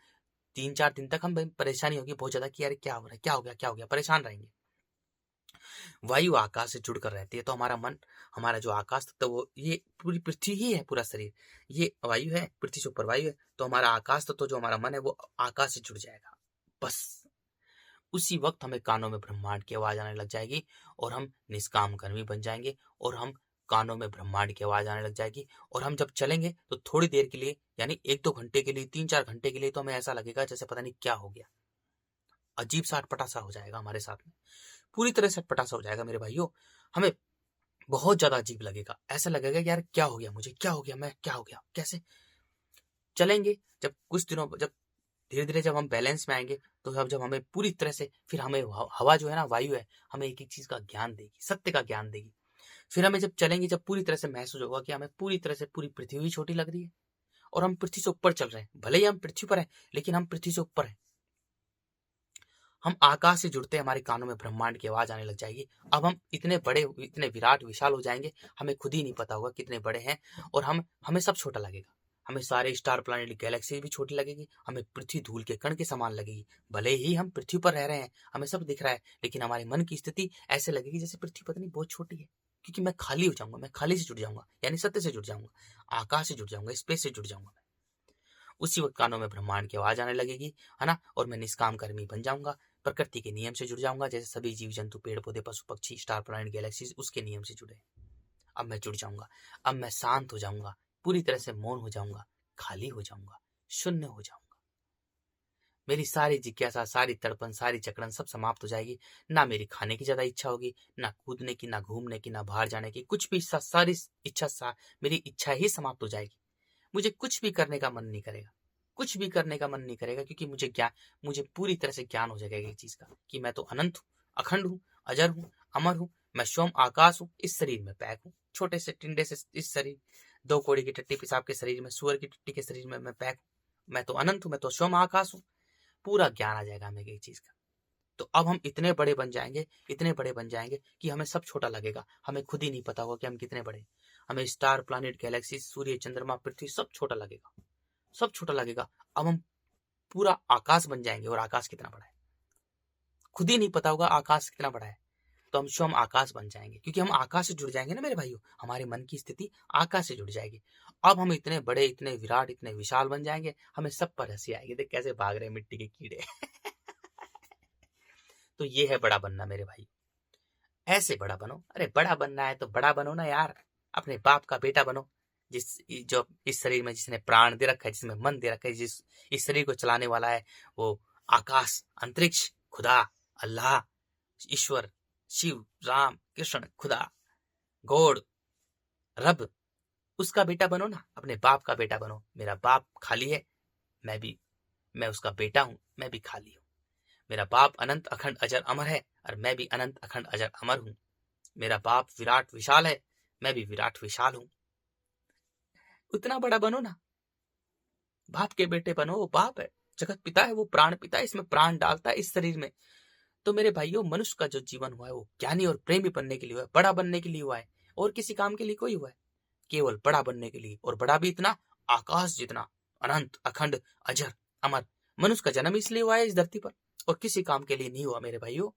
3-4 दिन तक हम परेशानी होगी बहुत ज्यादा कि यार क्या हो रहा है, क्या हो गया, क्या हो गया, परेशान रहेंगे। वायु आकाश से जुड़कर रहती है, तो हमारा मन, हमारा जो आकाश तत्व, वो ये पूरी पृथ्वी ही है, पूरा शरीर ये वायु है, पृथ्वी से ऊपर वायु है, तो हमारा आकाश तत्व जो हमारा मन है वो आकाश से जुड़ जाएगा। बस उसी वक्त हमें कानों में ब्रह्मांड की आवाज आने लग जाएगी, और हम निष्काम कर्मी बन जाएंगे, और हम कानों में ब्रह्मांड की आवाज आने लग जाएगी। और हम जब चलेंगे तो थोड़ी देर के लिए, यानी 1-2 घंटे के लिए, 3-4 घंटे के लिए, तो हमें ऐसा लगेगा जैसे पता नहीं क्या हो गया, अजीब सा अटपटा सा हो जाएगा हमारे साथ में, पूरी तरह से अटपटा सा हो जाएगा मेरे भाइयों। हमें बहुत ज्यादा अजीब लगेगा, ऐसा लगेगा यार क्या हो गया, मुझे क्या हो गया, मैं क्या हो गया, कैसे चलेंगे। जब कुछ दिनों, जब धीरे धीरे जब हम बैलेंस में आएंगे, तो जब हमें पूरी तरह से, फिर हमें हवा जो है ना, वायु है, हमें एक एक चीज का ज्ञान देगी, सत्य का ज्ञान देगी। फिर हमें जब चलेंगे, जब पूरी तरह से महसूस होगा कि हमें पूरी तरह से पूरी पृथ्वी भी छोटी लग रही है, और हम पृथ्वी से ऊपर चल रहे हैं। भले ही हम पृथ्वी पर हैं, लेकिन हम पृथ्वी से ऊपर हैं। हम आकाश से जुड़ते हैं, हमारे कानों में ब्रह्मांड की आवाज आने लग जाएगी। अब हम इतने बड़े, इतने विराट विशाल हो जाएंगे, हमें खुद ही नहीं पता होगा कितने बड़े हैं, और हमें सब छोटा लगेगा। हमें सारे स्टार प्लैनेट गैलेक्सी भी छोटी लगेगी, हमें पृथ्वी धूल के कण के समान लगेगी। भले ही हम पृथ्वी पर रह रहे हैं, हमें सब दिख रहा है, लेकिन हमारे मन की स्थिति ऐसे लगेगी जैसे पृथ्वी पता नहीं बहुत छोटी है, क्योंकि मैं खाली हो जाऊंगा, मैं खाली से जुड़ जाऊंगा, यानी सत्य से जुड़ जाऊंगा, आकाश से जुड़ जाऊंगा, स्पेस से जुड़ जाऊंगा। उसी वक्त कानों में ब्रह्मांड की आवाज आने लगेगी, है ना, और मैं निष्काम कर्मी बन जाऊंगा, प्रकृति के नियम से जुड़ जाऊंगा, जैसे सभी जीव जंतु, पेड़ पौधे, पशु पक्षी, स्टार प्लैनेट गैलेक्सीज उसके नियम से जुड़े। अब मैं जुड़ जाऊंगा, अब मैं शांत हो जाऊंगा, पूरी तरह से मौन हो जाऊंगा, खाली हो जाऊंगा, शून्य हो जाऊंगा। मेरी सारी जिज्ञासा, सारी तड़पन, सारी जकड़न सब समाप्त हो जाएगी। ना मेरी खाने की ज्यादा इच्छा होगी, ना कूदने की, ना घूमने की, ना बाहर जाने की, कुछ भी सारी इच्छा मेरी इच्छा ही समाप्त हो जाएगी। मुझे कुछ भी करने का मन नहीं करेगा, कुछ भी करने का मन नहीं करेगा, क्योंकि मुझे पूरी तरह से ज्ञान हो जाएगा ये चीज का कि मैं तो अनंत हूँ, अखंड हूँ, अजर हूँ, अमर हूँ। मैं स्वयं आकाश हूँ, इस शरीर में पैक हूँ, छोटे से टिंडे से इस शरीर, 2 कोड़ी की टट्टी पेशाब के शरीर में, सुअर की टट्टी के शरीर में मैं पैक हूँ। मैं तो अनंत हूँ, मैं तो स्वयं आकाश हूँ। पूरा ज्ञान आ जाएगा हमें ये चीज का। तो अब हम इतने बड़े बन जाएंगे, इतने बड़े बन जाएंगे कि हमें सब छोटा लगेगा। हमें खुद ही नहीं पता होगा कि हम कितने बड़े। हमें स्टार, प्लैनेट, गैलेक्सी, सूर्य, चंद्रमा, पृथ्वी सब छोटा लगेगा, सब छोटा लगेगा। अब हम पूरा आकाश बन जाएंगे, और आकाश कितना बड़ा है खुद ही नहीं पता होगा, आकाश कितना बड़ा है। तो हम स्वयं आकाश बन जाएंगे, क्योंकि हम आकाश से जुड़ जाएंगे ना मेरे भाइयों। हमारे मन की स्थिति आकाश से जुड़ जाएगी। अब हम इतने बड़े, इतने विराट, इतने विशाल बन जाएंगे, हमें सब पर हंसी आएगी। देख कैसे भाग रहे मिट्टी के कीड़े। तो ये है बड़ा बनना मेरे भाई। ऐसे बड़ा बनो। अरे बड़ा बनना है तो बड़ा बनो ना यार, अपने बाप का बेटा बनो। जो इस शरीर में जिसने प्राण दे रखा है, जिसमें मन दे रखा है, इस शरीर को चलाने वाला है, वो आकाश, अंतरिक्ष, खुदा, अल्लाह, ईश्वर, शिव, राम, कृष्ण, खुदा, गॉड, रब, उसका बेटा बनो ना, अपने बाप का बेटा बनो। मेरा बाप खाली है, मैं उसका बेटा हूं, मैं भी खाली हूं। मेरा बाप अनंत, अखंड, अजर, अमर है, और मैं भी अनंत, अखंड, अजर, अमर हूं। मेरा बाप विराट विशाल है, मैं भी विराट विशाल हूं। उतना बड़ा बनो ना, बाप के बेटे बनो। वो बाप है, जगत पिता है, वो प्राण पिता है, इसमें प्राण डालता है इस शरीर में। तो मेरे भाइयों, मनुष्य का जो जीवन हुआ है वो ज्ञानी और प्रेमी बनने के लिए हुआ है, बड़ा बनने के लिए हुआ है, और किसी काम के लिए कोई हुआ है, केवल बड़ा बनने के लिए। और बड़ा भी इतना, आकाश जितना, अनंत, अखंड, अजर, अमर। मनुष्य का जन्म इसलिए हुआ है इस धरती पर, और किसी काम के लिए नहीं हुआ मेरे भाइयों।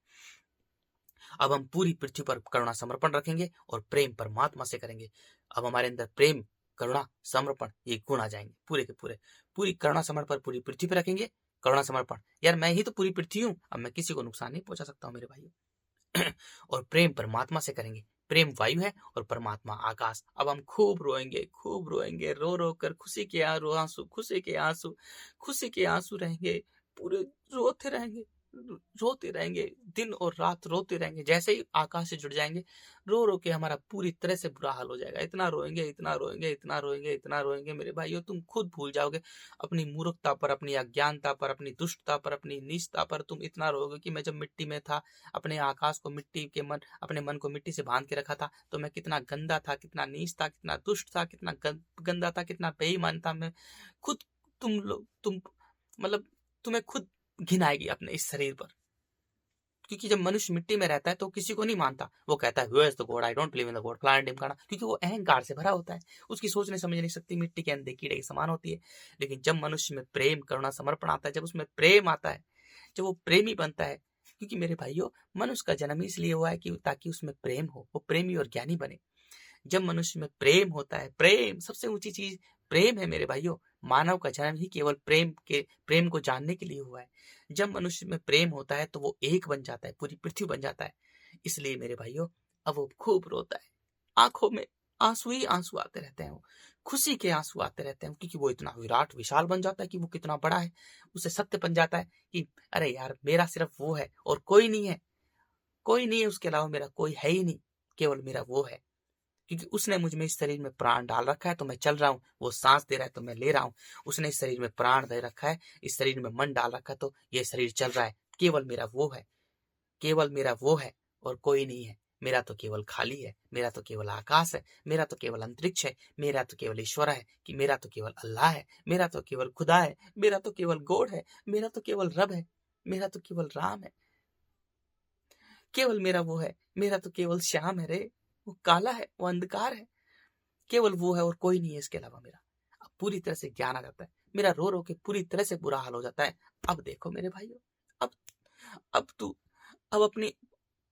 अब हम पूरी पृथ्वी पर करुणा समर्पण रखेंगे और प्रेम परमात्मा से करेंगे। अब हमारे अंदर प्रेम, करुणा, समर्पण ये गुण आ जाएंगे पूरे के पूरे। पूरी करुणा समर्पण पूरी पृथ्वी पर रखेंगे। करुणा समर्पण, यार मैं ही तो पूरी पृथ्वी हूं, अब मैं किसी को नुकसान नहीं पहुंचा सकता हूं मेरे भाइयों। और प्रेम परमात्मा से करेंगे। प्रेम वायु है और परमात्मा आकाश। अब हम खूब रोएंगे, खूब रोएंगे, रो रो कर खुशी के आंसू, खुशी के आंसू, खुशी के आंसू रहेंगे। पूरे रोते रहेंगे, रोते रहेंगे, दिन और रात रोते रहेंगे। जैसे ही आकाश से जुड़ जाएंगे, रो रो के हमारा पूरी तरह से बुरा हाल हो जाएगा। इतना रोएंगे, इतना रोएंगे, इतना रोएंगे, इतना रोएंगे मेरे भाइयों, तुम खुद भूल जाओगे अपनी मूर्खता पर, अपनी अज्ञानता पर, अपनी दुष्टता पर, अपनी नीचता पर। तुम इतना रोओगे कि मैं जब मिट्टी में था, अपने आकाश को मिट्टी के मन, अपने मन को मिट्टी से बांध के रखा था, तो मैं कितना गंदा था, कितना नीच था, कितना दुष्ट था, कितना गंदा था, कितना बेईमान था मैं खुद। तुम मतलब तुम्हें खुद घिन आएगी अपने इस शरीर पर। क्योंकि जब मनुष्य मिट्टी में रहता है तो किसी को नहीं मानता, वो कहता है where is the God, I don't believe in the God, फलाना ढिमकाना, क्योंकि वो अहंकार से भरा होता है। उसकी सोचने समझ नहीं सकती मिट्टी के अंदर कीड़े के समान होती है। लेकिन जब मनुष्य में प्रेम, करुणा, समर्पण आता है, जब उसमें प्रेम आता है, जब वो प्रेमी बनता है, क्योंकि मेरे भाइयों, मनुष्य का जन्म इसलिए हुआ है कि ताकि उसमें प्रेम हो, वो प्रेमी और ज्ञानी बने। जब मनुष्य में प्रेम होता है, प्रेम सबसे ऊंची चीज प्रेम है मेरे भाइयों। मानव का जन्म ही केवल प्रेम को जानने के लिए हुआ है। जब मनुष्य में प्रेम होता है तो वो एक बन जाता है, पूरी पृथ्वी बन जाता है। इसलिए मेरे भाइयों, अब वो खूब रोता है, आंखों में आंसू ही आंसू आते रहते हैं, खुशी के आंसू आते रहते हैं, क्योंकि वो इतना विराट विशाल बन जाता है कि वो कितना बड़ा है। उसे सत्य बन जाता है कि अरे यार, मेरा सिर्फ वो है और कोई नहीं है, कोई नहीं है उसके अलावा, मेरा कोई है ही नहीं, केवल मेरा वो है। क्योंकि उसने मुझ में इस शरीर में प्राण डाल रखा है तो मैं चल रहा हूँ, वो सांस दे रहा है तो मैं ले रहा हूँ। उसने इस शरीर में प्राण दे रखा है, इस शरीर में मन डाल रखा है, तो ये शरीर चल रहा है। केवल मेरा वो है, केवल मेरा वो है और कोई नहीं है। मेरा तो केवल खाली है, मेरा तो केवल आकाश है, मेरा तो केवल अंतरिक्ष है, मेरा तो केवल ईश्वर है, कि मेरा तो केवल अल्लाह है, मेरा तो केवल खुदा है, मेरा तो केवल गॉड है, मेरा तो केवल रब है, मेरा तो केवल राम है। केवल मेरा वो है, मेरा तो केवल श्याम है रे, वो काला है, वो अंधकार है, केवल वो है और कोई नहीं है इसके अलावा मेरा। अब पूरी तरह से ज्ञान आ जाता है, मेरा रो रो के पूरी तरह से बुरा हाल हो जाता है। अब देखो मेरे भाइयों, अब अब तू अब अपनी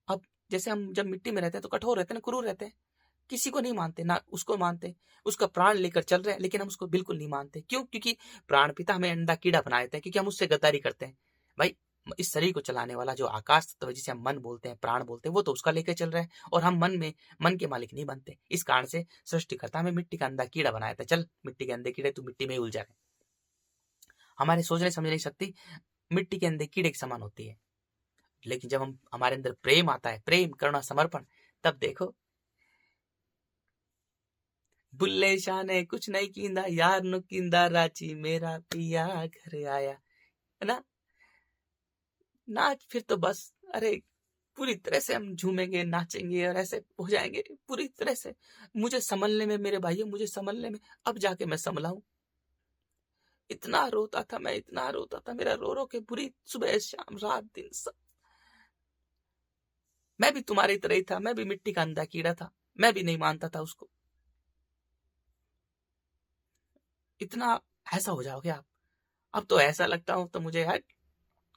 अब जैसे हम जब मिट्टी में रहते हैं तो कठोर रहते हैं ना, क्रूर रहते हैं, किसी को नहीं मानते, ना उसको मानते, उसका प्राण लेकर चल रहे हैं, लेकिन हम उसको बिल्कुल नहीं मानते। क्यों? क्योंकि प्राण पिता हमें अंडा कीड़ा बनाए थे, क्योंकि हम उससे गद्दारी करते हैं। भाई, इस शरीर को चलाने वाला जो आकाश तत्व जिसे हम मन बोलते हैं, प्राण बोलते हैं, वो तो उसका लेकर चल रहा है, और हम मन के मालिक नहीं बनते। इस कारण से सृष्टिकर्ता हमें मिट्टी का अंडा कीड़ा बनाया था, चल मिट्टी के अंडे कीड़े, तू मिट्टी में ही उलझा है। हमारे सोचने समझने की शक्ति मिट्टी के अंदर कीड़े के समान होती है। लेकिन जब हमारे अंदर प्रेम आता है, प्रेम, करुणा, समर्पण, तब देखो बुल्ले शाह ने कुछ नहीं कींदा, यार नु कींदा राची, मेरा पिया घर आया, है ना। फिर तो बस, अरे पूरी तरह से हम झूमेंगे, नाचेंगे और ऐसे हो जाएंगे पूरी तरह से। मुझे संभलने में मेरे भाइयों, मुझे संभलने में अब जाके मैं संभला हूं। इतना रोता था मैं, इतना रोता था, मेरा रो रो के बुरी, सुबह शाम रात दिन सब। मैं भी तुम्हारी तरह ही था, मैं भी मिट्टी का अंधा कीड़ा था, मैं भी नहीं मानता था उसको। इतना ऐसा हो जाओगे आप। अब तो ऐसा लगता हूं तो मुझे यार,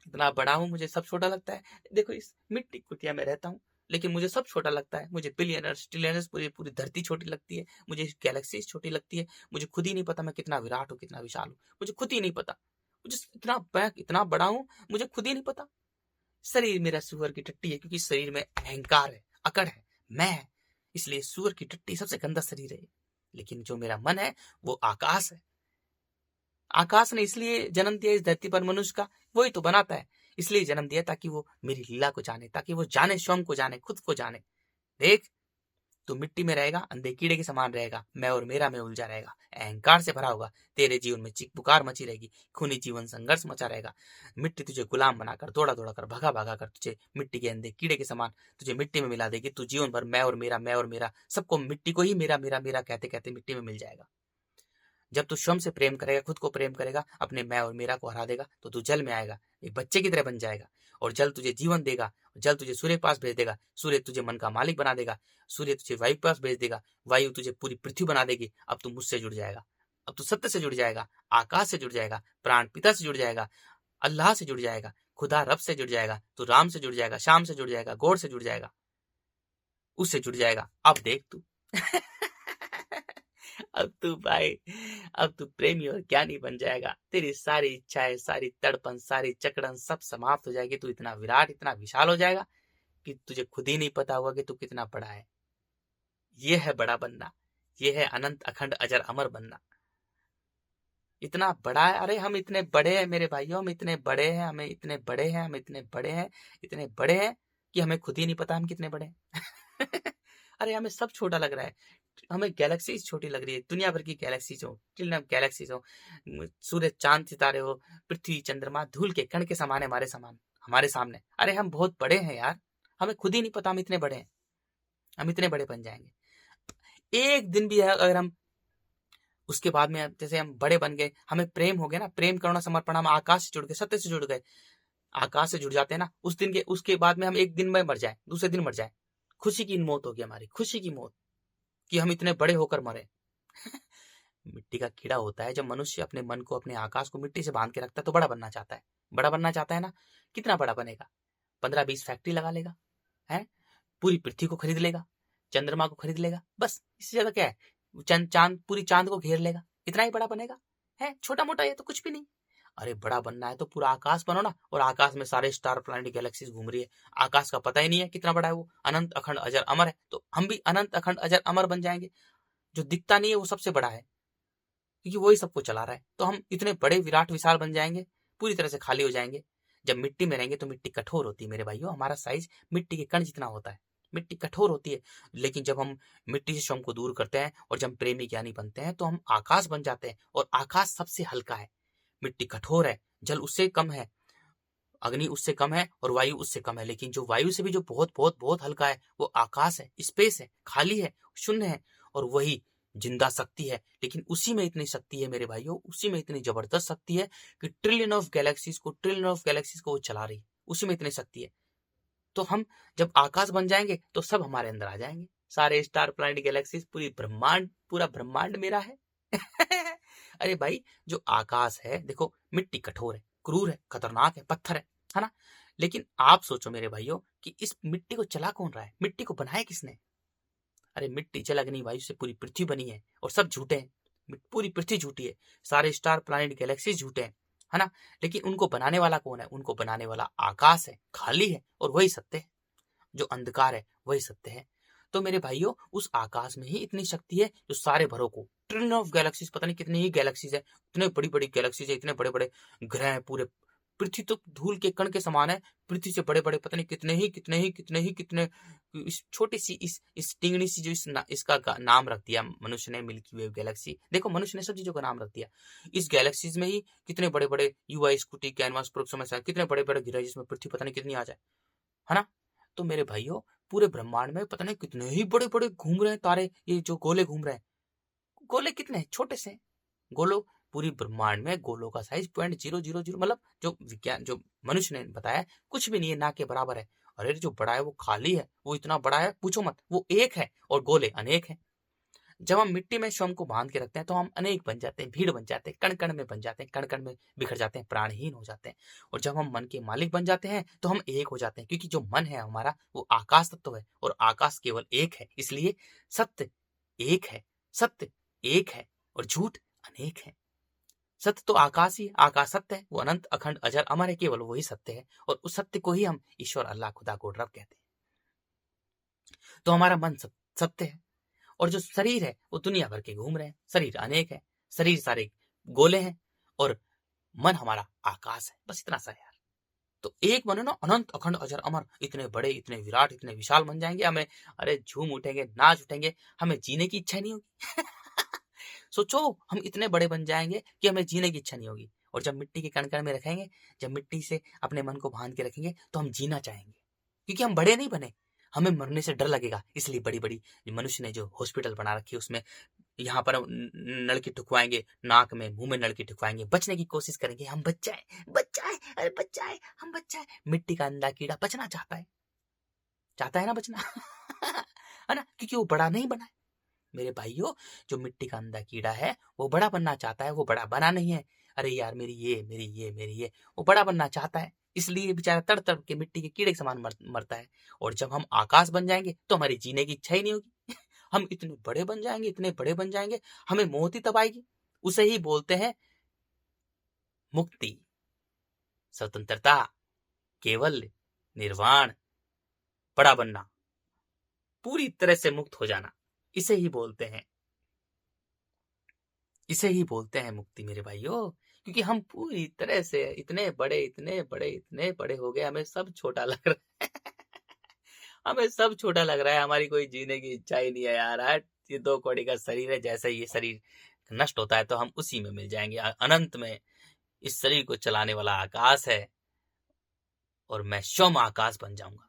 इतना बड़ा हूं, मुझे सब छोटा लगता है। देखो इस मिट्टी कुटिया में रहता हूं, लेकिन मुझे सब छोटा लगता है। मुझे बिलियनर्स, ट्रिलियनर्स, पूरी पूरी धरती छोटी लगती है, मुझे गैलेक्सी छोटी लगती है। मुझे खुद ही नहीं पता मैं कितना विराट हूँ, कितना विशाल हूँ, मुझे खुद ही नहीं पता। मुझे इतना बड़ा हूं, मुझे खुद ही नहीं पता। शरीर मेरा सुअर की टट्टी है, क्योंकि शरीर में अहंकार है, अकड़ है, मैं है, इसलिए सुअर की टट्टी सबसे गंदा शरीर है। लेकिन जो मेरा मन है वो आकाश है। आकाश ने इसलिए जन्म दिया इस धरती पर मनुष्य का, वही तो बनाता है, इसलिए जन्म दिया ताकि वो मेरी लीला को जाने, ताकि वो जाने, स्वयं को जाने, खुद को जाने। देख, तू मिट्टी में रहेगा, अंधे कीड़े के समान रहेगा, मैं और मेरा में उलझा रहेगा, अहंकार से भरा होगा, तेरे जीवन में चीख पुकार मची रहेगी, खूनी जीवन संघर्ष मचा रहेगा। मिट्टी तुझे गुलाम बनाकर, दौड़ा दौड़ा कर, भगा भगा कर तुझे मिट्टी के अंधे कीड़े के समान तुझे मिट्टी में मिला देगी। तू जीवन भर मैं और मेरा, मैं और मेरा, सबको मिट्टी को ही मेरा मेरा मेरा कहते कहते मिट्टी में मिल जाएगा। जब तू स्वयं से प्रेम करेगा, खुद को प्रेम करेगा, अपने मैं और मेरा को हरा देगा, तो तू जल में आएगा, एक बच्चे की तरह बन जाएगा, और जल तुझे जीवन देगा। जल तुझे सूर्य पास भेज देगा, सूर्य तुझे मन का मालिक बना देगा, सूर्य तुझे वायु पास भेज देगा, वायु तुझे पूरी पृथ्वी बना देगी। अब तू मुझसे जुड़ जाएगा, अब तू सत्य से जुड़ जाएगा, आकाश से जुड़ जाएगा, प्राण पिता से जुड़ जाएगा, अल्लाह से जुड़ जाएगा, खुदा रब से जुड़ जाएगा, तू राम से जुड़ जाएगा, श्याम से जुड़ जाएगा, गौर से जुड़ जाएगा, उससे जुड़ जाएगा। अब देख तू अब तू भाई, अब तू प्रेमी और ज्ञानी बन जाएगा। तेरी सारी इच्छाएं, सारी तड़पन, सारी चकड़न सब समाप्त हो जाएगी। तू इतना विराट, इतना विशाल हो जाएगा कि तुझे खुद ही नहीं पता होगा कि तू कितना बड़ा है। ये है बड़ा बनना, ये है अनंत अखंड अजर अमर बनना। इतना बड़ा है, अरे हम इतने बड़े हैं मेरे भाइयों, हम इतने बड़े हैं, हमें इतने बड़े हैं, हम इतने बड़े हैं, इतने बड़े हैं कि हमें खुद ही नहीं पता हम कितने बड़े हैं। अरे हमें सब छोटा लग रहा है, हमें गैलेक्सीज छोटी लग रही है, दुनिया भर की गैलेक्सीज हो, ट्रिलियन गैलेक्सीज हो, सूर्य चांद सितारे हो, पृथ्वी चंद्रमा धूल के कण के समान है हमारे सामने। अरे हम बहुत बड़े हैं यार, हमें खुद ही नहीं पता हम इतने बड़े हैं, हम इतने बड़े बन जाएंगे। एक दिन भी है अगर हम उसके बाद में, जैसे हम बड़े बन गए, हमें प्रेम हो गया ना, प्रेम करुणा समर्पण, हम आकाश से जुड़ गए, सत्य से जुड़ गए, आकाश से जुड़ जाते हैं ना, उस दिन के उसके बाद में हम एक दिन में मर जाए, दूसरे दिन मर जाए, खुशी की मौत होगी हमारी, खुशी की मौत कि हम इतने बड़े होकर मरे। मिट्टी का कीड़ा होता है। जब मनुष्य अपने मन को, अपने आकाश को मिट्टी से बांध के रखता है तो बड़ा बनना चाहता है, बड़ा बनना चाहता है ना। कितना बड़ा बनेगा? 15-20 फैक्ट्री लगा लेगा, है, पूरी पृथ्वी को खरीद लेगा, चंद्रमा को खरीद लेगा, बस इससे ज्यादा क्या है, चांद, पूरी चांद को घेर लेगा, इतना ही बड़ा बनेगा। है छोटा मोटा ये तो कुछ भी नहीं। अरे बड़ा बनना है तो पूरा आकाश बनो ना, और आकाश में सारे स्टार प्लैनेट गैलेक्सीज घूम रही है, आकाश का पता ही नहीं है कितना बड़ा है वो, अनंत अखंड अजर अमर है। तो हम भी अनंत अखंड अजर अमर बन जाएंगे। जो दिखता नहीं है वो सबसे बड़ा है, क्योंकि वही सबको चला रहा है। तो हम इतने बड़े विराट विशाल बन जाएंगे, पूरी तरह से खाली हो जाएंगे। जब मिट्टी में रहेंगे तो मिट्टी कठोर होती है मेरे भाइयों, हमारा साइज मिट्टी के कण जितना होता है, मिट्टी कठोर होती है। लेकिन जब हम मिट्टी से स्वयं को दूर करते हैं और जब प्रेमी ज्ञानी बनते हैं तो हम आकाश बन जाते हैं, और आकाश सबसे हल्का है। मिट्टी कठोर है, जल उससे कम है, अग्नि उससे कम है, और वायु उससे कम है, लेकिन जो वायु से भी जो बहुत बहुत बहुत हल्का है वो आकाश है, स्पेस है, खाली है, शून्य है, और वही जिंदा शक्ति है। लेकिन उसी में इतनी शक्ति है मेरे भाइयों, उसी में इतनी जबरदस्त शक्ति है कि ट्रिलियन ऑफ गैलेक्सीज को वो चला रही है, उसी में इतनी शक्ति है। तो हम जब आकाश बन जाएंगे तो सब हमारे अंदर आ जाएंगे, सारे स्टार प्लैनेट गैलेक्सीज, पूरी ब्रह्मांड, पूरा ब्रह्मांड मेरा है। अरे भाई, जो आकाश है देखो, मिट्टी कठोर है, क्रूर है, खतरनाक है, पत्थर है ना। लेकिन आप सोचो मेरे भाइयों कि इस मिट्टी को चला कौन रहा है, मिट्टी को बनाया किसने? अरे मिट्टी, जल, अग्नि, वायु से पूरी पृथ्वी बनी है, और सब झूठे हैं, पूरी पृथ्वी झूठी है, सारे स्टार प्लैनेट गैलेक्सी झूठे हैं, है ना। लेकिन उनको बनाने वाला कौन है? उनको बनाने वाला आकाश है, खाली है, और वही सत्य है। जो अंधकार है वही सत्य है। तो मेरे भाइयों, उस आकाश में ही इतनी शक्ति है जो सारे भरों को, ट्रिलियन ऑफ गैलेक्सीज, पता नहीं कितनी ही गैलेक्सीज है, इतने बड़ी बड़ी गैलेक्सीज है, इतने बड़े बड़े ग्रह हैं, पूरे पृथ्वी तो धूल के कण के समान है। पृथ्वी से बड़े बड़े पता नहीं कितने इस छोटी सी इस टिंगनी सी जो इसका नाम रख दिया मनुष्य ने, मिल्की वे गैलेक्सी। देखो मनुष्य ने सब चीजों का नाम रख दिया। इस गैलेक्सीज में ही कितने बड़े बड़े युवा, स्कूटी, कैनवास, प्रोक्समा, कितने बड़े बड़े ग्रह जिसमें पृथ्वी पता नहीं कितनी आ जाए, है ना। तो मेरे भाइयों पूरे ब्रह्मांड में पता नहीं कितने ही बड़े बड़े घूम रहे हैं तारे, ये जो गोले घूम रहे हैं, गोले कितने छोटे से गोलों, पूरी ब्रह्मांड में गोलों का साइज 0.000 मतलब जो विज्ञान जो मनुष्य ने बताया कुछ भी नहीं है, ना के बराबर है। अरे जो बड़ा है वो खाली है, वो इतना बड़ा है पूछो मत, वो एक है और गोले अनेक हैं। जब हम मिट्टी में स्वयं को बांध के रखते हैं तो हम अनेक बन जाते हैं, भीड़ बन जाते हैं, कण कण में बन जाते हैं, कण कण में बिखर जाते हैं, प्राणहीन हो जाते हैं। और जब हम मन के मालिक बन जाते हैं तो हम एक हो जाते हैं, क्योंकि जो मन है हमारा वो आकाश तत्व है और आकाश केवल एक है। इसलिए सत्य एक है, सत्य एक है और झूठ अनेक है। सत्य तो आकाश ही, आकाश सत्य है, वो अनंत अखंड अजर अमर है, केवल वही सत्य है। और उस सत्य को ही हम ईश्वर, अल्लाह, खुदा को रब कहते हैं। तो हमारा मन सत्य है और जो शरीर है वो दुनिया भर के घूम रहे हैं। शरीर अनेक है, शरीर सारे गोले हैं और मन हमारा आकाश है। बस इतना सा यार। तो एक बने ना, अनंत अखंड अजर अमर, इतने बड़े, इतने विराट, इतने विशाल बन जाएंगे। हमें अरे झूम उठेंगे, नाच उठेंगे, हमें जीने की इच्छा नहीं होगी। सोचो हम इतने बड़े बन जाएंगे कि हमें जीने की इच्छा नहीं होगी। और जब मिट्टी के कण कण में रखेंगे, जब मिट्टी से अपने मन को बांध के रखेंगे तो हम जीना चाहेंगे, क्योंकि हम बड़े नहीं बने, हमें मरने से डर लगेगा। इसलिए बड़ी बड़ी मनुष्य ने जो हॉस्पिटल बना रखी है उसमें यहाँ पर नलकी ठुकवाएंगे, नाक में मुंह में नलकी ठुकवाएंगे, बचने की कोशिश करेंगे, हम बच जाए, अरे बच जाए, हम बच जाए। मिट्टी का अंधा कीड़ा बचना चाहता है ना बचना। है ना, क्योंकि वो बड़ा नहीं बना है। मेरे भाइयों जो मिट्टी का अंधा कीड़ा है वो बड़ा बनना चाहता है, वो बड़ा बना नहीं है। अरे यार मेरी ये, वो बड़ा बनना चाहता है, इसलिए बेचारा तड़ तड़ के मिट्टी के कीड़े के समान मरता है। और जब हम आकाश बन जाएंगे तो हमारी जीने की इच्छा ही नहीं होगी। हम इतने बड़े बन जाएंगे, इतने बड़े बन जाएंगे, हमें मौत ही तब आएगी। उसे ही बोलते हैं मुक्ति, स्वतंत्रता, केवल, निर्वाण, बड़ा बनना, पूरी तरह से मुक्त हो जाना। इसे ही बोलते हैं मुक्ति मेरे भाइयों। क्योंकि हम पूरी तरह से इतने बड़े हो गए, हमें सब छोटा लग रहा है। हमें सब छोटा लग रहा है, हमारी कोई जीने की इच्छा ही नहीं है यार। ये 2 कौड़ी का शरीर है, जैसे ये शरीर नष्ट होता है तो हम उसी में मिल जाएंगे अनंत में। इस शरीर को चलाने वाला आकाश है और मैं स्वयं आकाश बन जाऊंगा।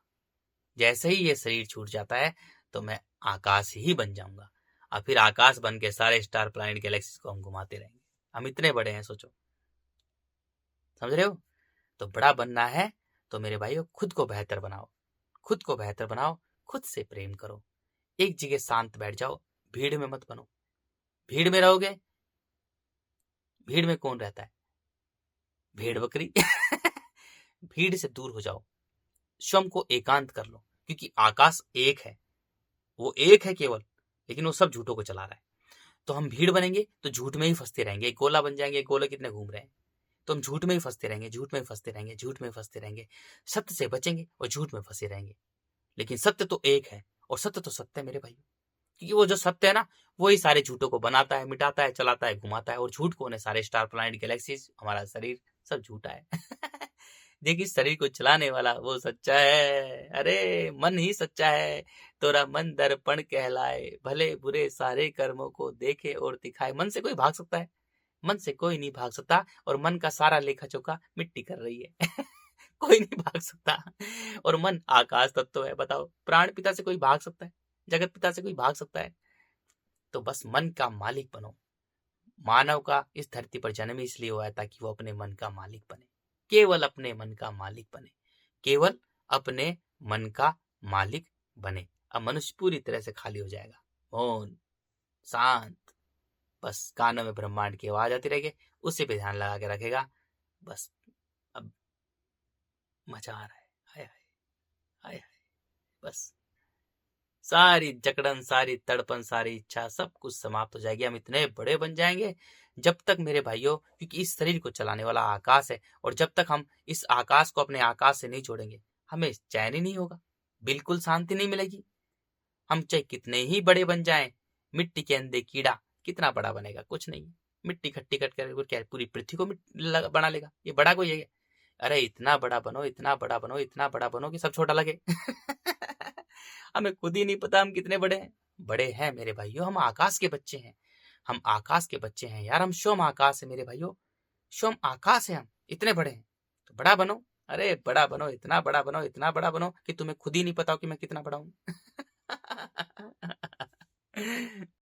जैसे ही ये शरीर छूट जाता है तो मैं आकाश ही बन जाऊंगा और फिर आकाश बन के सारे स्टार, प्लैनेट, गैलेक्सीज को हम घुमाते रहेंगे। हम इतने बड़े हैं, सोचो, समझ रहे हो। तो बड़ा बनना है तो मेरे भाइयों खुद को बेहतर बनाओ, खुद से प्रेम करो, एक जगह शांत बैठ जाओ, भीड़ में मत बनो। भीड़ में रहोगे, भीड़ में कौन रहता है, भेड़ बकरी। भीड़ से दूर हो जाओ, स्वयं को एकांत कर लो, क्योंकि आकाश एक है, वो एक है केवल, लेकिन वो सब झूठों को चला रहा है। तो हम भीड़ बनेंगे तो झूठ में ही फंसते रहेंगे, गोला बन जाएंगे, गोले कितने घूम रहे हैं, तो हम झूठ में ही फंसते रहेंगे। सत्य से बचेंगे और झूठ में फंसे रहेंगे। लेकिन सत्य तो एक है और सत्य तो सत्य है मेरे भाई, क्योंकि वो जो सत्य है ना वही सारे झूठों को बनाता है, मिटाता है, चलाता है, घुमाता है। और झूठ कौन है, सारे स्टार, प्लैनेट, गैलेक्सीज, हमारा शरीर, सब झूठा है। देखिए शरीर को चलाने वाला वो सच्चा है, अरे मन ही सच्चा है। तोरा मन दर्पण कहलाए, भले बुरे सारे कर्मों को देखे और दिखाए। मन से कोई भाग सकता है, मन से कोई नहीं भाग सकता। और मन का सारा लेखा जोखा मिट्टी कर रही है। कोई नहीं भाग सकता। और मन आकाश तत्व है। बताओ प्राण पिता से कोई भाग सकता है, जगत पिता से कोई भाग सकता है। तो बस मन का मालिक बनो। मानव का इस धरती पर जन्म इसलिए हुआ है ताकि वो अपने मन का मालिक बने, केवल अपने मन का मालिक बने, केवल अपने मन का मालिक बने। अब मनुष्य पूरी तरह से खाली हो जाएगा, मौन, शांत, बस कानों में ब्रह्मांड की आवाज आती रहेगी, उसी पे ध्यान लगा के रखेगा। बस अब मजा आ रहा है, हाय हाय हाय हाय। बस सारी जकड़न, सारी तड़पन, सारी इच्छा सब कुछ समाप्त हो जाएगी। हम इतने बड़े बन जाएंगे जब तक मेरे भाइयों, क्योंकि इस शरीर को चलाने वाला आकाश है, और जब तक हम इस आकाश को अपने आकाश से नहीं जोड़ेंगे हमें चैन ही नहीं होगा, बिल्कुल शांति नहीं मिलेगी। हम चाहे कितने ही बड़े बन जाएं, मिट्टी के अंदर कीड़ा कितना बड़ा बनेगा, कुछ नहीं। मिट्टी खट्टी कट कर क्या पूरी पृथ्वी को बना लेगा, ये बड़ा कोई है? अरे इतना बड़ा बनो, इतना बड़ा बनो, इतना बड़ा बनो कि सब छोटा लगे। हमें खुद ही नहीं पता हम कितने बड़े हैं। बड़े हैं मेरे भाइयों, हम आकाश के बच्चे हैं। हम आकाश के बच्चे हैं यार, हम स्वयं आकाश है मेरे भाइयों। स्वयं आकाश है हम, इतने बड़े हैं। तो बड़ा बनो, अरे बड़ा बनो, इतना बड़ा बनो, इतना बड़ा बनो कि तुम्हें खुद ही नहीं पता हो कि मैं कितना बड़ा हूं।